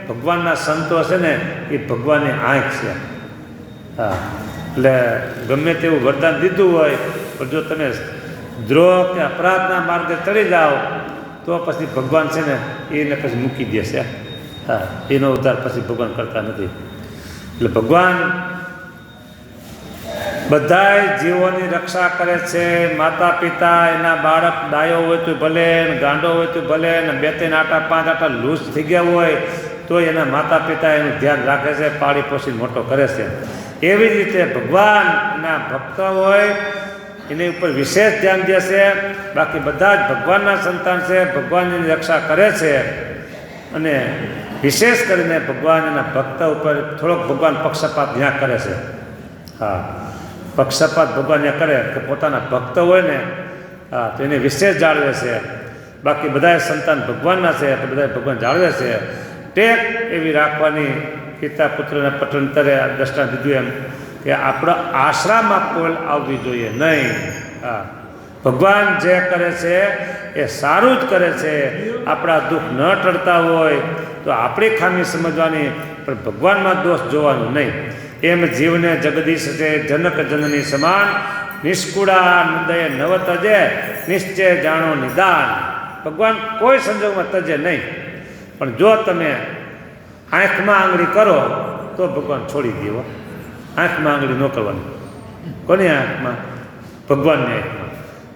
S1: ભગવાનના સંતો છે ને એ ભગવાનની આંખ છે. હા, એટલે ગમે તેવું વરદાન દીધું હોય પણ જો તમે દ્રોહ કે અપરાધના માર્ગે ચડી જાઓ તો પછી ભગવાન છે ને એને પછી મૂકી દેશે. હા, એનો ઉદ્ધાર પછી ભગવાન કરતા નથી. એટલે ભગવાન બધાય જીવોની રક્ષા કરે છે. માતા પિતા એના બાળક ડાયો હોય તો ભલે, ગાંડો હોય તો ભલે, ને 2-3 આટા 5 આટા લૂઝ થઈ ગયા હોય તો એના માતા પિતા એનું ધ્યાન રાખે છે, પાળી પોષી મોટો કરે છે. એવી જ રીતે ભગવાનના ભક્ત હોય એની ઉપર વિશેષ ધ્યાન દે છે. બાકી બધા જ ભગવાનના સંતાન છે, ભગવાનની રક્ષા કરે છે. અને વિશેષ કરીને ભગવાન એના ભક્ત ઉપર થોડોક ભગવાન પક્ષપાત ત્યાં કરે છે. હા, પક્ષપાત ભગવાન ત્યાં કરે કે પોતાના ભક્ત હોય ને હા તો એને વિશેષ જાળવે છે. બાકી બધા સંતાન ભગવાનના છે તો બધા ભગવાન જાળવે છે. ટેક એવી રાખવાની પિતા પુત્રના પટંતરે દ્રષ્ટાંત દીધું એમ કે આપણા આશરામાં કોઈ આવવી જોઈએ નહીં. હા, ભગવાન જે કરે છે એ સારું જ કરે છે. આપણા દુઃખ ન ટળતા હોય તો આપણી ખામી સમજવાની, પણ ભગવાનમાં દોષ જોવાનું નહીં. એમ જીવને જગદીશ છે જનક જનની સમાન, નિષ્કુળા નંદય નવ તજે, નિશ્ચય જાણો નિદાન. ભગવાન કોઈ સંજોગમાં તજે નહીં, પણ જો તમે આંખમાં આંગળી કરો તો ભગવાન છોડી દેવો. આંખમાં આંગળી ન કરવાની. કોની આંખમાં? ભગવાનની આંખમાં.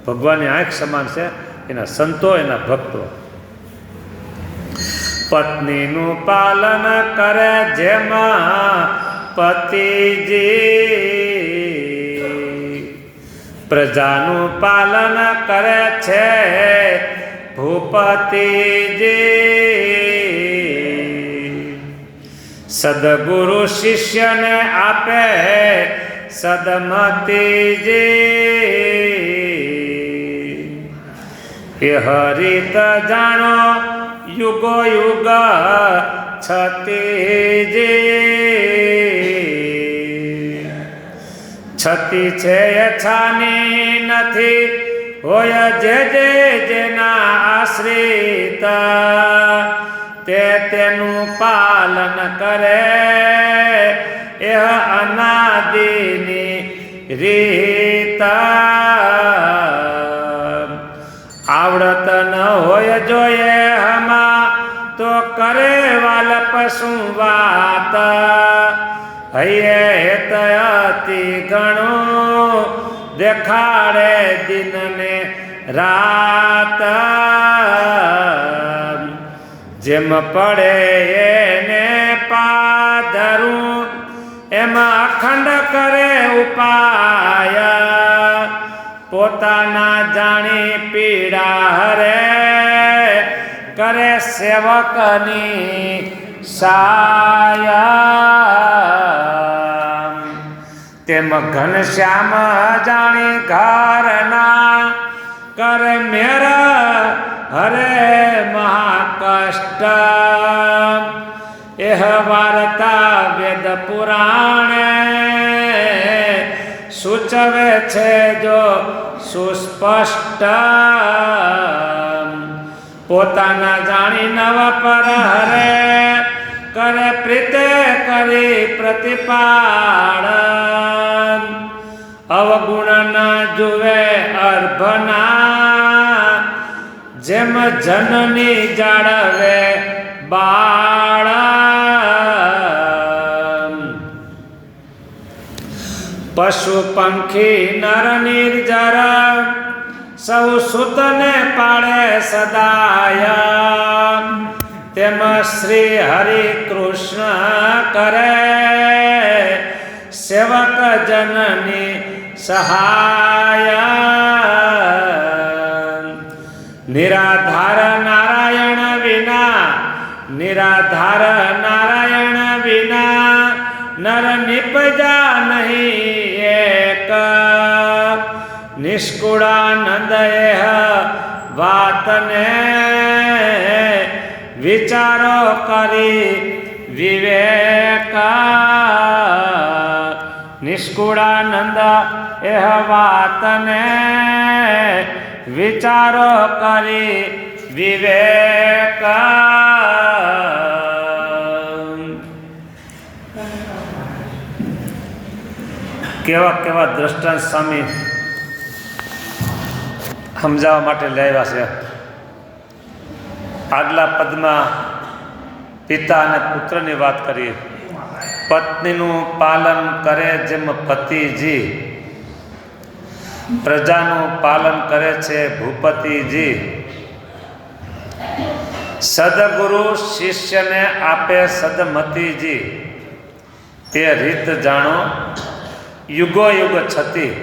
S1: ભગવાનની આંખ સમાન છે એના સંતો, એના ભક્તો. પત્નીનું પાલન કરે જેમાં પતિજી, પ્રજાનું પાલન કરે છે ભૂપતિજી. સદગુરુ શિષ્યને આપે સદમતીજી. એ હરિત જાણો યુગો યુગ છતીજી. છતી છે એ છાની નથી, હોય જે જેના આશ્રિત, તે તેનું પાલન કરે એ અનાદિની રીત. આવડત ન હોય જોઈએ હમા તો કરે વાલ પશુ વાત, હૈયે હેત અતિ ઘણું દેખાડે દિનને રાત જેમ પડે એને પાધરું એમાં અખંડ કરે ઉપાય પોતાના જાણી પીડા હરે કરે સેવકની સાયા તેમ ઘનશ્યામ જાણી ઘરના કરે મેર હરે મહાકષ્ટ એહ વાર્તા વેદ પુરાણે સૂચવે છે જો સુસ્પષ્ટ પોતાના જાણી નવ પર હરે કરે પ્રીતે કરી પ્રતિપાળ અવગુણ ના જુએ અર્ભના જેમ જનની જાળવે બાળ પશુ પંખી નર નિર્જર સૌ સુતને પાળે સદાય તેમ શ્રી હરિ કૃષ્ણ કરે સેવક જનની સહાય નિરાધાર નારાયણ વિના નિરાધાર નારાયણ વિના નર નિપજા નહીં એક નિષ્કુળાનંદ એહ વાતને વિચારો કરી વિવેક નિષ્કુળાનંદ એહ વાતને વિચારો કરી વિવેક કેવા કેવા દ્રષ્ટાંત સ્વામી સમજાવવા માટે લાવ્યા છે. આગલા પદમાં પિતા અને પુત્રની વાત કરીએ. પત્નીનું પાલન કરે જેમ પતિજી પ્રજાનું પાલન કરે છે ભૂપતિજી સદગુરુ શિષ્યને આપે સદમતીજી તે રીત જાણો યુગો યુગ છતી.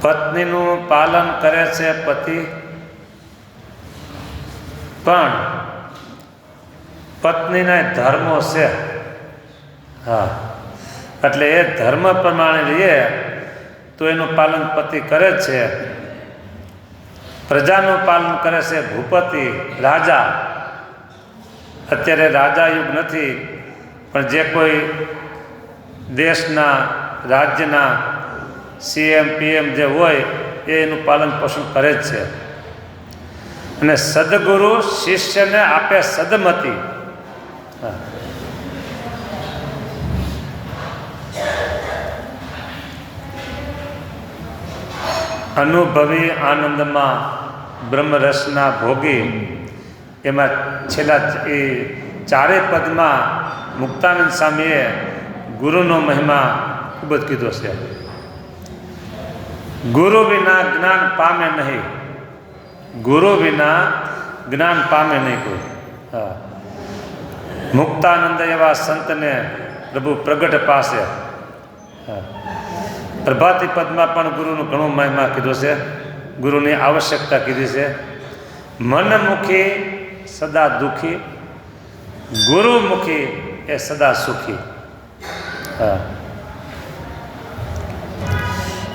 S1: પત્નીનું પાલન કરે છે પતિ પણ પત્નીના ધર્મો છે. હા એટલે એ ધર્મ પ્રમાણે લઈએ તો એનું પાલન પતિ કરે છે. પ્રજાનું પાલન કરે છે ભૂપતિ રાજા. અત્યારે રાજા યુગ નથી પણ જે કોઈ દેશના રાજ્યના સીએમ પીએમ જે હોય એ એનું પાલન પોષણ કરે જ છે. અને સદગુરુ શિષ્યને આપે સદમતી. અનુભવી આનંદમાં બ્રહ્મરસના ભોગી. એમાં છેલ્લા એ ચારે પદમાં મુક્તાનંદ સ્વામીએ ગુરુનો મહિમા ખૂબ જ કીધો છે. ગુરુ વિના જ્ઞાન પામે નહીં. ગુરુ વિના જ્ઞાન પામે નહીં કોઈ. હા મુક્તાનંદ એવા સંતને પ્રભુ પ્રગટ પાસે. હા પ્રભાતિ પદમાં પણ ગુરુનું ઘણું મહિમા કીધો છે. ગુરુની આવશ્યકતા કીધી છે. મનમુખી સદા દુઃખી, ગુરુમુખી એ સદા સુખી. હા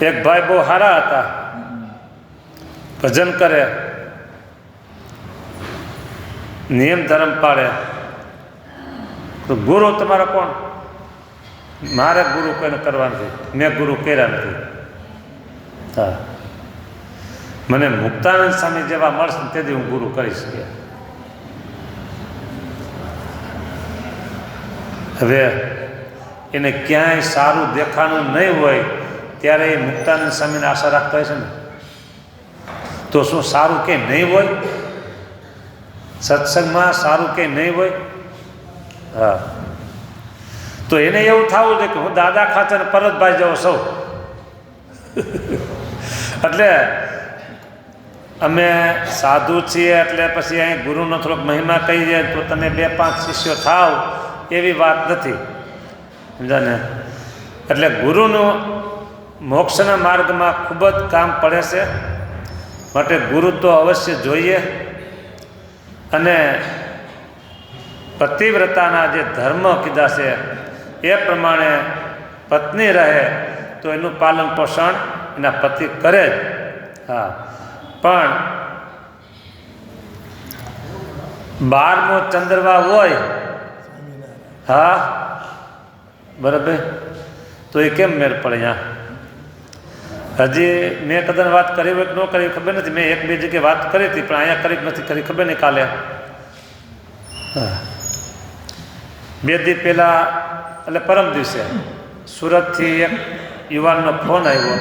S1: એક ભાઈ બહુ સારા હતા, ભજન કરે, નિયમ ધર્મ પાડે. તો ગુરુ તમારા કોણ? મારે ગુરુ કોઈને કરવા નથી, મેં ગુરુ કર્યા નથી. હા મને મુક્તાનંદ સ્વામી જેવા મળશે તેથી હું ગુરુ કરી શકીએ. હવે એને ક્યાંય સારું દેખાનું નહીં હોય ત્યારે એ મુક્તાનંદ સ્વામીને આશા રાખતા હોય છે ને. તો શું સારું કે નહીં હોય? સત્સંગમાં સારું કે નહીં હોય? હા તો એને એવું થવું છે કે હું દાદા ખાચર પરતભાઈ જેવો સૌ. એટલે અમે સાધુ છીએ એટલે પછી અહીં ગુરુનો થોડોક મહિમા કહીએ તો તમે 2-5 શિષ્યો થાવ એવી વાત નથી, સમજાને. એટલે ગુરુનું મોક્ષના માર્ગમાં ખૂબ જ કામ પડે છે, માટે ગુરુ તો અવશ્ય જોઈએ. અને પતિવ્રતાના જે ધર્મ કીધા છે એ પ્રમાણે પત્ની રહે તો એનું પાલન પોષણ એના પતિ કરે જ. હા, પણ 12મો ચંદ્રવા હોય, હા બરાબર, તો એ કેમ મેળ પડે? અહીંયા હજી મેં કદાચ વાત કરી હોય કે ન કરી ખબર નથી. મેં 1-2 જગ્યાએ વાત કરી હતી પણ અહીંયા કરી નથી કરી, ખબર નહીં કાલે. હા, 2 દિવસ પહેલાં એટલે પરમ દિવસે સુરતથી એક યુવાનનો ફોન આવ્યો.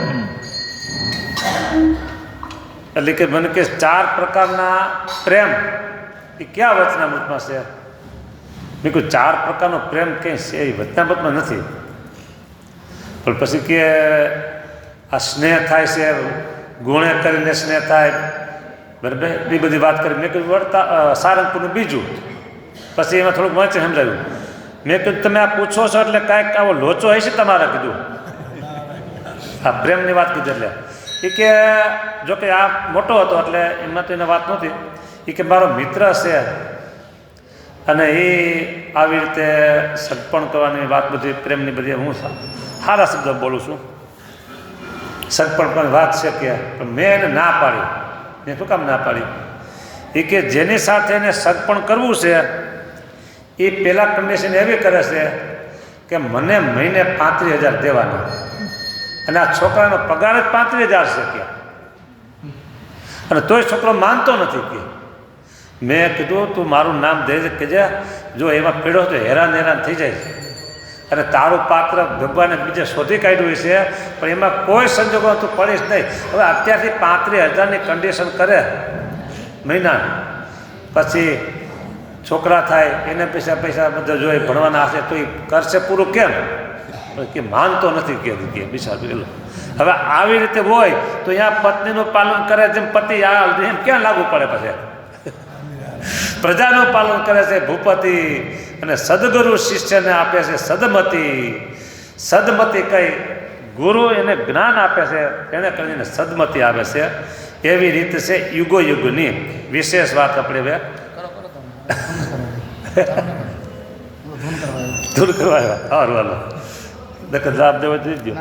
S1: એટલે કે મને કે 4 પ્રકારના પ્રેમ એ ક્યાં વચનામૃતમાં છે? મેં કહ્યું 4 પ્રકારનો પ્રેમ ક્યાંય છે એ વચનામૃતમાં નથી. પણ પછી કે આ સ્નેહ થાય છે, ગુણે કરીને સ્નેહ થાય, બરાબર, એ બધી વાત કરી. મેં કીધું વળતા સારંગપુરનું બીજું. પછી એમાં થોડુંક વાંચે સમજાવ્યું. મેં કીધું તમે આ પૂછો છો એટલે કાંઈક આવો લોચો હશે તમારે. કીધું આ પ્રેમની વાત કીધી એટલે એ કે જો કે આ મોટો હતો એટલે એમાં તો એને વાત નહોતી. એ કે મારો મિત્ર છે અને એ આવી રીતે સગપણ કરવાની વાત બધી પ્રેમની બધી હું સારા શબ્દ બોલું છું, સગપણ પણ વાત છે કે, પણ મેં એને ના પાડી. મેં શું કામ ના પાડી? એ કે જેની સાથે એને સગપણ કરવું છે એ પહેલાં કન્ડિશન એવી કરે છે કે મને મહિને 35,000 દેવાના, અને આ છોકરાનો પગાર જ 35,000 છે કે, અને તોય છોકરો માનતો નથી કે. મેં કીધું તું મારું નામ દે કહેજે, જો એમાં પીડો તો હેરાન થઈ જાય, અને તારું પાત્ર ભગવાને બીજે શોધી કાઢ્યું છે પણ એમાં કોઈ સંજોગોમાં તું પડીશ નહીં. હવે અત્યારથી 35,000ની કન્ડિશન કરે મહિના, પછી છોકરા થાય એને પૈસા બધા જોઈએ ભણવાના હશે તો એ કરશે પૂરું કેમ? કે માનતો નથી કે બિચાર પેલો. હવે આવી રીતે હોય તો અહીંયા પત્નીનું પાલન કરે જેમ પતિ એમ ક્યાં લાગુ પડે? પછી પ્રજાનું પાલન કરે છે ભૂપતિ, અને સદગુરુ શિષ્યને આપે છે સદમતિ. સદમતિ કઈ ગુરુ એને જ્ઞાન આપે છે, એને કરીને સદમતિ આપે છે. એવી રીતે છે યુગોની વિશેષ વાત આપણે હવે દૂર કરવા સારું હાલો દખલ જવાબ દેવો જોઈએ.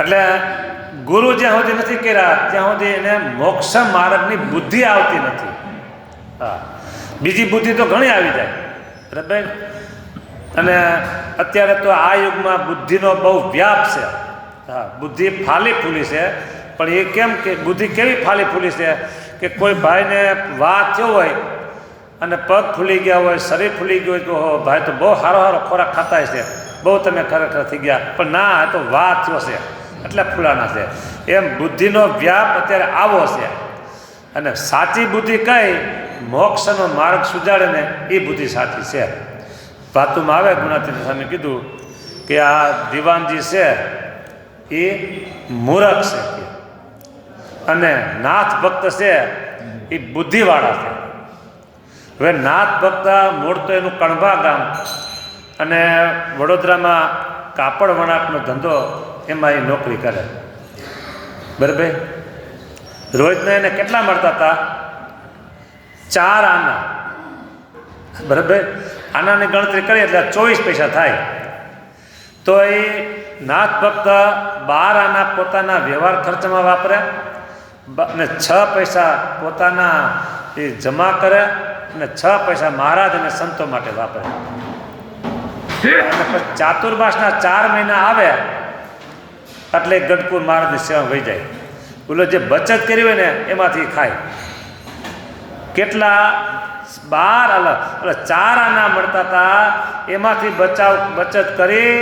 S1: એટલે ગુરુ જ્યાં સુધી નથી કર્યા ત્યાં સુધી એને મોક્ષ માર્ગની બુદ્ધિ આવતી નથી. હા, બીજી બુદ્ધિ તો ઘણી આવી જાય, બરાબર. અને અત્યારે તો આ યુગમાં બુદ્ધિનો બહુ વ્યાપ છે. હા, બુદ્ધિ ફાલી ફૂલી છે, પણ એ કેમ કે બુદ્ધિ કેવી ફાલી ફૂલી છે કે કોઈ ભાઈને વાત થયો હોય અને પગ ફૂલી ગયા હોય, શરીર ફૂલી ગયું હોય તો ભાઈ તો બહુ સારો ખોરાક ખાતા છે, બહુ તમે ખરેખર થઈ ગયા, પણ ના, તો વાત થયો છે એટલે ફૂલાના છે. એમ બુદ્ધિનો વ્યાપ અત્યારે આવો છે. અને સાચી બુદ્ધિ કઈ મોક્ષનો માર્ગ સુજાડે ને એ બુદ્ધિ સાચી છે. વાતોમાં આવે ગુણાતીત સામે કીધું કે આ દિવાનજી છે એ મૂરખ છે અને નાથ ભક્ત છે એ બુદ્ધિવાળા છે. હવે નાથ ભક્ત મૂળ તો એનું કણભા ગામ અને વડોદરામાં કાપડ વણાટનો ધંધો એમાં એ નોકરી કરે, બરાબર. રોજના એને કેટલા મળતા હતા? 4 આના, બરાબર. આનાની ગણતરી કરીએ એટલે 24 પૈસા થાય. તો એ નાથ ભક્ત 12 આના પોતાના વ્યવહાર ખર્ચમાં વાપરે અને 6 પૈસા પોતાના એ જમા કરે અને 6 પૈસા મહારાજ અને સંતો માટે વાપરે. અને પછી ચાતુર્માસના 4 મહિના આવે એટલે ગઢપુર મહારાજની સેવા વહી જાય. બોલો જે બચત કરી હોય ને એમાંથી ખાય. કેટલા? 12 એટલે 4 આના મળતા હતા, એમાંથી બચત કરી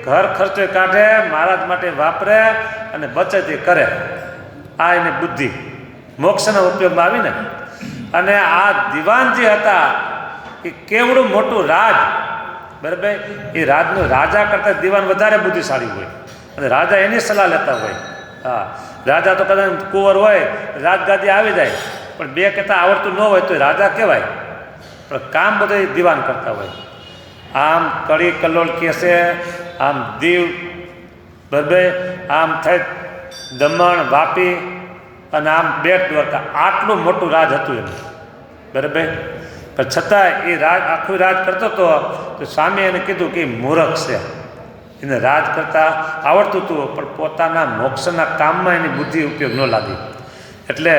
S1: ઘર ખર્ચો કાઢે, મહારાજ માટે વાપરે અને બચત કરે. આ એને બુદ્ધિ મોક્ષના ઉપયોગમાં આવીને. અને આ દિવાનજી હતા કે કેવડું મોટું રાજ, બરાબર, એ રાજનું રાજા કરતાં દીવાન વધારે બુદ્ધિશાળી હોય અને રાજા એની સલાહ લેતા હોય. હા, રાજા તો કદાચ કુંવર હોય, રાજગાદી આવી જાય, પણ બે કહેતા આવડતું ન હોય તો રાજા કહેવાય, પણ કામ બધું દીવાન કરતા હોય. આમ કડી કલોલ કહેશે, આમ દીવ, બરાબર, આમ થઈ દમણ, વાપી અને આમ બેટ દ્વારકા, આટલું મોટું રાજ હતું એનું, બરાબર. પણ છતાંય એ રાજ આખું રાજ કરતો હતો તો સામે એને કીધું કે મૂરખ છે, એને રાજ કરતાં આવડતું હતું પણ પોતાના મોક્ષના કામમાં એની બુદ્ધિ ઉપયોગ ન લાગી. એટલે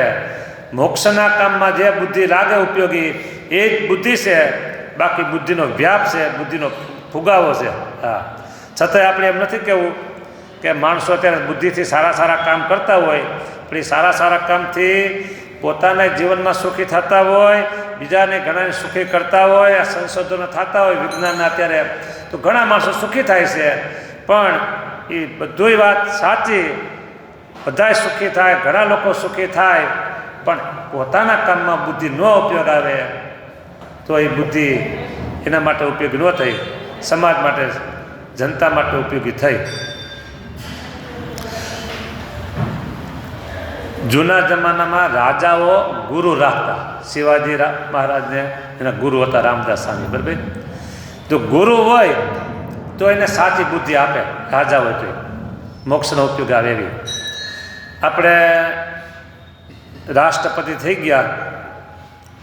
S1: મોક્ષના કામમાં જે બુદ્ધિ લાગે ઉપયોગી એ જ બુદ્ધિ છે, બાકી બુદ્ધિનો વ્યાપ છે, બુદ્ધિનો ફુગાવો છે. હા, છતાંય આપણે એમ નથી કહેવું કે માણસો અત્યારે બુદ્ધિથી સારા સારા કામ કરતા હોય, પણ એ સારા સારા કામથી પોતાના જીવનમાં સુખી થતા હોય, બીજાને ઘણાને સુખી કરતા હોય, આ સંશોધનો થતા હોય વિજ્ઞાનના અત્યારે, તો ઘણા માણસો સુખી થાય છે. પણ એ બધુંય વાત સાચી, બધાય સુખી થાય, ઘણા લોકો સુખી થાય, પણ પોતાના કામમાં બુદ્ધિ ન ઉપયોગ આવે તો એ બુદ્ધિ એના માટે ઉપયોગી ન થઈ, સમાજ માટે, જનતા માટે ઉપયોગી થઈ. જૂના જમાનામાં રાજાઓ ગુરુ રાખતા. શિવાજી મહારાજને એના ગુરુ હતા રામદાસ સ્વામી, બરાબર. જો ગુરુ હોય તો એને સાચી બુદ્ધિ આપે, રાજા હોય તો મોક્ષનો ઉપયોગ આવે એવી. આપણે રાષ્ટ્રપતિ થઈ ગયા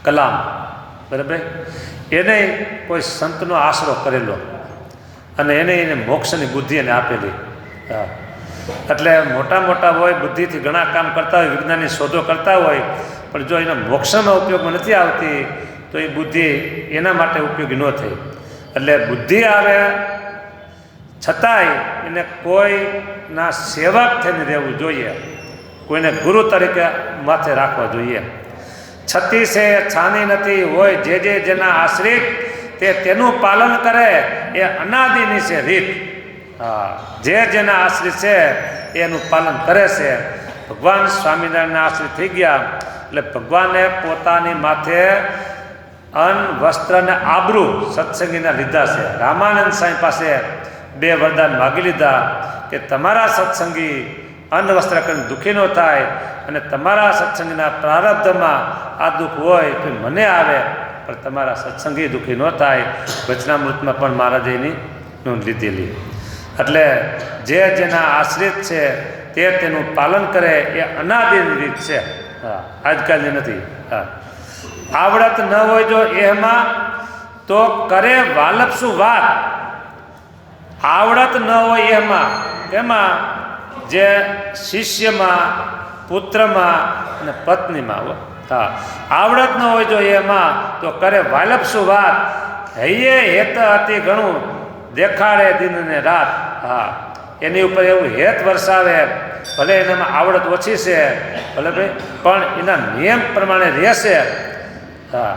S1: કલામ, બરાબર, એને કોઈ સંતનો આશરો કરેલો અને એને મોક્ષની બુદ્ધિ એને આપેલી. હા, એટલે મોટા મોટા હોય, બુદ્ધિથી ઘણા કામ કરતા હોય, વિજ્ઞાનની શોધો કરતા હોય, પણ જો એના મોક્ષમાં ઉપયોગમાં નથી આવતી તો એ બુદ્ધિ એના માટે ઉપયોગી ન થઈ. એટલે બુદ્ધિ આવે છતાંય એને કોઈના સેવક થઈને રહેવું જોઈએ, કોઈને ગુરુ તરીકે માથે રાખવા જોઈએ. છતી છે છાની નથી હોય જે જેના આશ્રિત, તે તેનું પાલન કરે એ અનાદિની છે રીત. હા, જે જેના આશ્રિત છે એનું પાલન કરે છે. ભગવાન સ્વામિનારાયણના આશ્રિત થઈ ગયા એટલે ભગવાને પોતાની માથે અન્ન, વસ્ત્ર અને આબરૂ સત્સંગીના લીધા છે. રામાનંદ સ્વામી પાસે 2 વરદાન માગી લીધા કે તમારા સત્સંગી અન્ન વસ્ત્ર કરીને દુઃખી ન થાય અને તમારા સત્સંગીના પ્રારબ્ધમાં આ દુઃખ હોય તો મને આવે, પણ તમારા સત્સંગી દુઃખી ન થાય. વચનામૃતમાં પણ મહારાજે એની નોંધ લીધેલી. એટલે જે જેના આશ્રિત છે તે તેનું પાલન કરે એ અનાદિની રીત છે. હા, આજકાલની નથી. હા, આવડત ન હોય જો એમાં તો કરે વાલપ શું વાત. આવડત ન હોય એમાં જે શિષ્યમાં, પુત્રમાં અને પત્નીમાં. હા, આવડત ન હોય જો એમાં તો કરે વાલપ શું વાત. હૈયે હેત અતિ ઘણું દેખાડે દિન ને રાત. હા, એની ઉપર એવું હેત વરસાવે, ભલે એનામાં આવડત ઓછી છે, ભલે ભાઈ, પણ એના નિયમ પ્રમાણે રહેશે. હા,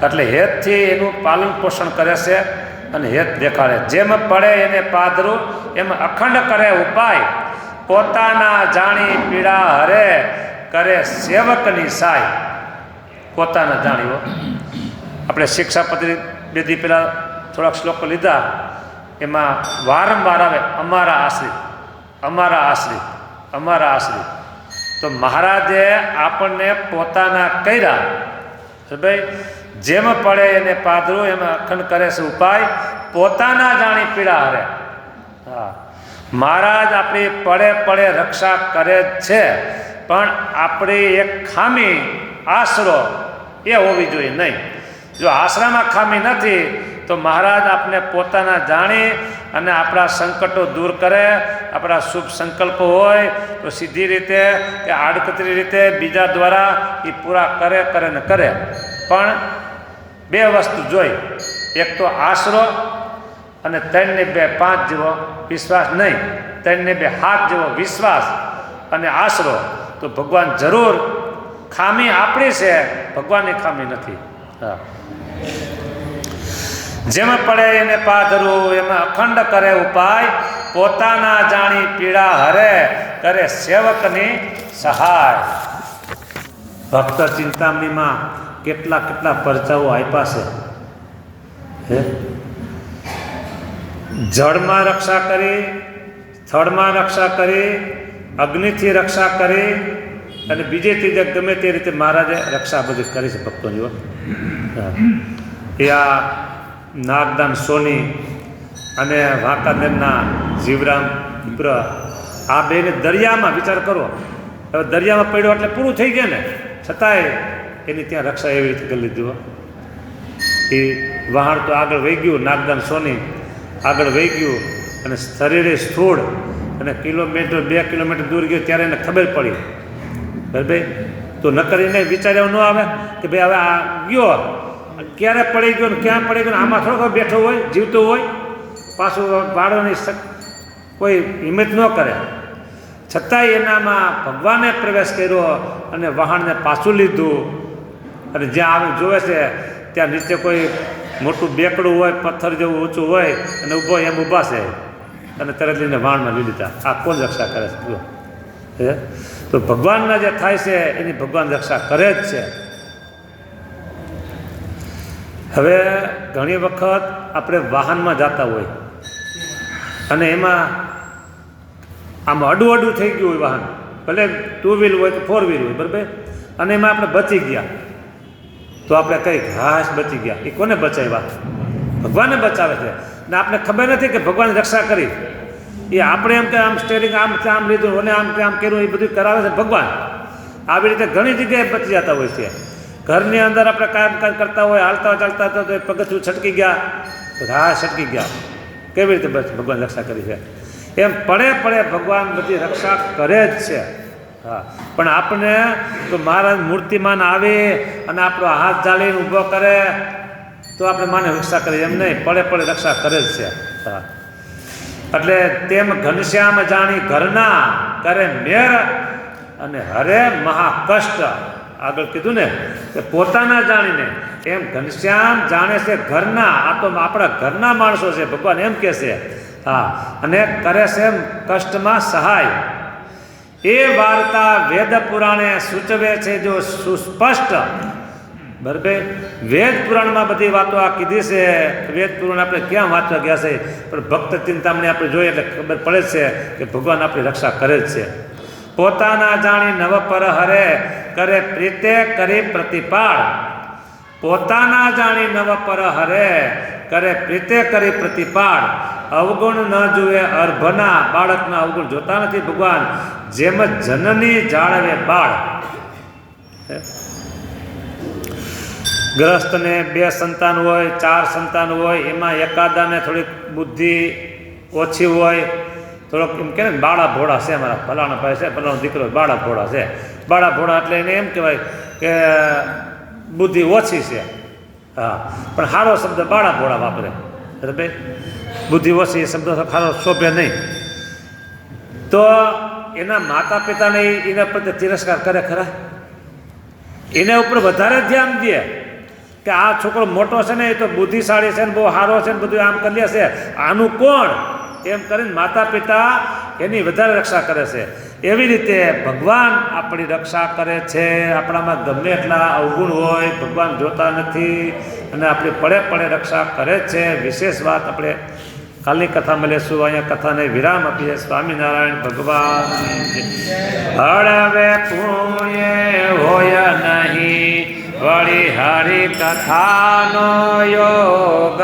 S1: એટલે હેતથી એનું પાલન પોષણ કરે છે અને હેત દેખાડે. જેમ પડે એને પાધરું એમ અખંડ કરે ઉપાય. પોતાના જાણી પીડા હરે કરે સેવકની સાય. પોતાના જાણીઓ આપણે શિક્ષાપત્રી 2 દી પહેલાં થોડાક શ્લોકો લીધા, એમાં વારંવાર આવે અમારા આશ્રિત, અમારા આશ્રિત, અમારા આશ્રિત. તો મહારાજે આપણને પોતાના કર્યા, ભાઈ, જેમ પડે એને પાધરું એમાં અખંડ કરે છે ઉપાય. પોતાના જાણી પીડા હરે. હા, મહારાજ આપણી પડે રક્ષા કરે જ છે, પણ આપણી એક ખામી આશરો એ હોવી જોઈએ નહીં. જો આશરામાં ખામી નથી તો મહારાજ આપને પોતાના જાણી અને આપણા સંકટો દૂર કરે. આપણા શુભ સંકલ્પો હોય તો સીધી રીતે કે આડકતરી રીતે બીજા દ્વારા એ પૂરા કરે ને કરે. પણ 2 વસ્તુ જોઈ, એક તો આશરો અને 3 ને 2 5 જેવો વિશ્વાસ નહીં, 3 ને 2 7 જેવો વિશ્વાસ અને આશરો. તો ભગવાન જરૂર, ખામી આપણી છે, ભગવાનની ખામી નથી. હા, જેમ પડે એને પાધરું એમાં અખંડ કરે ઉપાય. પોતાના જાણી પીડા હરે કરે સેવકની સહાય. ભક્ત ચિંતામણીમાં કેટલા પરચાઓ આપ્યા છે. હે જળમાં રક્ષા કરી, સ્થળમાં રક્ષા કરી, અગ્નિથી રક્ષા કરી અને બીજે ત્રીજે ગમે તે રીતે મહારાજે રક્ષા બધી કરી છે ભક્તોની. એ આ નાગદાન સોની અને વાંકાનેરના જીવરામ વિપ્ર આ બેને દરિયામાં વિચાર કરો. હવે દરિયામાં પડ્યો એટલે પૂરું થઈ ગયા ને, છતાંય એની ત્યાં રક્ષા એવી રીતે કરી લીધી. એ વહાણ તો આગળ વહી ગયું, નાગદાન સોની આગળ વહી ગયું અને શરીરે સ્થૂળ અને કિલોમીટર 2 કિલોમીટર દૂર ગયો ત્યારે એને ખબર પડી. બરાબર, તો ન કરીને વિચાર્યા ન આવે કે ભાઈ હવે આ ગયો ક્યારે પડી ગયો ને ક્યાં પડી ગયો, આમાં થોડો બેઠો હોય જીવતો હોય, પાછું વાળવાની કોઈ હિંમત ન કરે. છતાંય એનામાં ભગવાને પ્રવેશ કર્યો અને વહાણને પાછું લીધું અને જ્યાં આવે જોવે છે ત્યાં નીચે કોઈ મોટું બેકડું હોય, પથ્થર જેવું ઊંચું હોય અને ઊભો એમ ઊભા છે અને તરત લઈને વાણમાં લઈ લીધા. આ કોણ રક્ષા કરે છે? હે તો ભગવાનના જે થાય છે એની ભગવાન રક્ષા કરે જ છે. હવે ઘણી વખત આપણે વાહનમાં જતા હોય અને એમાં આમ અડું થઈ ગયું હોય વાહન, ભલે 2 વ્હીલ હોય કે 4 વ્હીલ હોય, બરાબર, અને એમાં આપણે બચી ગયા તો આપણે કઈ ઘાસ બચી ગયા. એ કોને બચાવ્યા? ભગવાને બચાવે છે ને આપણે ખબર નથી કે ભગવાન રક્ષા કરી. એ આપણે એમ કે આમ સ્ટેરિંગ આમ લીધું અને આમ કર્યું, એ બધું કરાવે છે ભગવાન. આવી રીતે ઘણી જગ્યાએ બચી જતા હોય છે. ઘરની અંદર આપણે કામ કરતા હોય, હાલતા ચાલતા તો પગથિયું છટકી ગયા, ઘાસ છટકી ગયા. કેવી રીતે ભગવાન રક્ષા કરી છે? એમ પડે ભગવાન બધી રક્ષા કરે જ છે. હા, પણ આપણે તો મહારાજ મૂર્તિમાન આવે અને આપણો હાથ ઝાલીને ઊભો કરે તો આપણે માને રક્ષા કરીએ, એમ નહીં, પડે રક્ષા કરે જ છે. હા, એટલે તેમ ઘનશ્યામ જાણી ઘરના કરે મેર અને હરે મહા કષ્ટ. આગળ કીધું ને કે પોતાના જાણીને, એમ ઘનશ્યામ જાણે છે ઘરના. આ તો આપણા ઘરના માણસો છે, ભગવાન એમ કહે છે. હા, અને કરે છે એમ કષ્ટમાં સહાય. એ વાર્તા વેદ પુરાણે સૂચવે છે જો સુસ્પષ્ટ. બરાબર, વેદ પુરાણમાં બધી વાતો આ કીધી છે. વેદ પુરાણ આપણે ક્યાં વાંચવા ગયા છે, પણ ભક્ત ચિંતામણી આપણે જોઈએ એટલે ખબર પડે છે કે ભગવાન આપણી રક્ષા કરે જ છે. પોતાના જાણી નવ પર હરે કરે પ્રીતે કરી પ્રતિપાળ. પોતાના જાણી નવ પર હરે કરે પ્રીતે કરી પ્રતિપાળ. અવગુણ ન જુએ અર્ભના, બાળકના અવગુણ જોતા નથી ભગવાન. જેમ જનની જાળવે બાળ. ગ્રસ્તને 2 સંતાન હોય, 4 સંતાન હોય, એમાં એકાદાને થોડીક બુદ્ધિ ઓછી હોય, થોડોક એમ કે ને બાળા ભોળા છે, મારા ફલાણા ભાઈ છે, ફલાણો દીકરો બાળા ભોળા છે. બાળા ભોળા એટલે એને એમ કહેવાય કે બુદ્ધિ ઓછી છે. હા, પણ સારો શબ્દ બાળા ભોળા વાપરે. બરાબર, બુદ્ધિ ઓછી એ શબ્દ સારો શોભે નહીં. તો એના માતા પિતાને એના પ્રત્યે તિરસ્કાર કરે ખરા? એના ઉપર વધારે ધ્યાન દે કે આ છોકરો મોટો છે ને, એ તો બુદ્ધિશાળી છે ને, બહુ સારો છે ને, બધું આમ કરી લે છે, આનું કોણ? એમ કરીને માતા પિતા એની વધારે રક્ષા કરે છે. એવી રીતે ભગવાન આપણી રક્ષા કરે છે. આપણામાં ગમે એટલા અવગુણ હોય, ભગવાન જોતા નથી અને આપણી પડે રક્ષા કરે છે. વિશેષ વાત આપણે કાલની કથામાં લેશું. અહીંયા કથાને વિરામ આપીએ. સ્વામિનારાયણ ભગવાન. હળવે પુણ્ય હોય નહીં વળી હરિ કથાનો યોગ.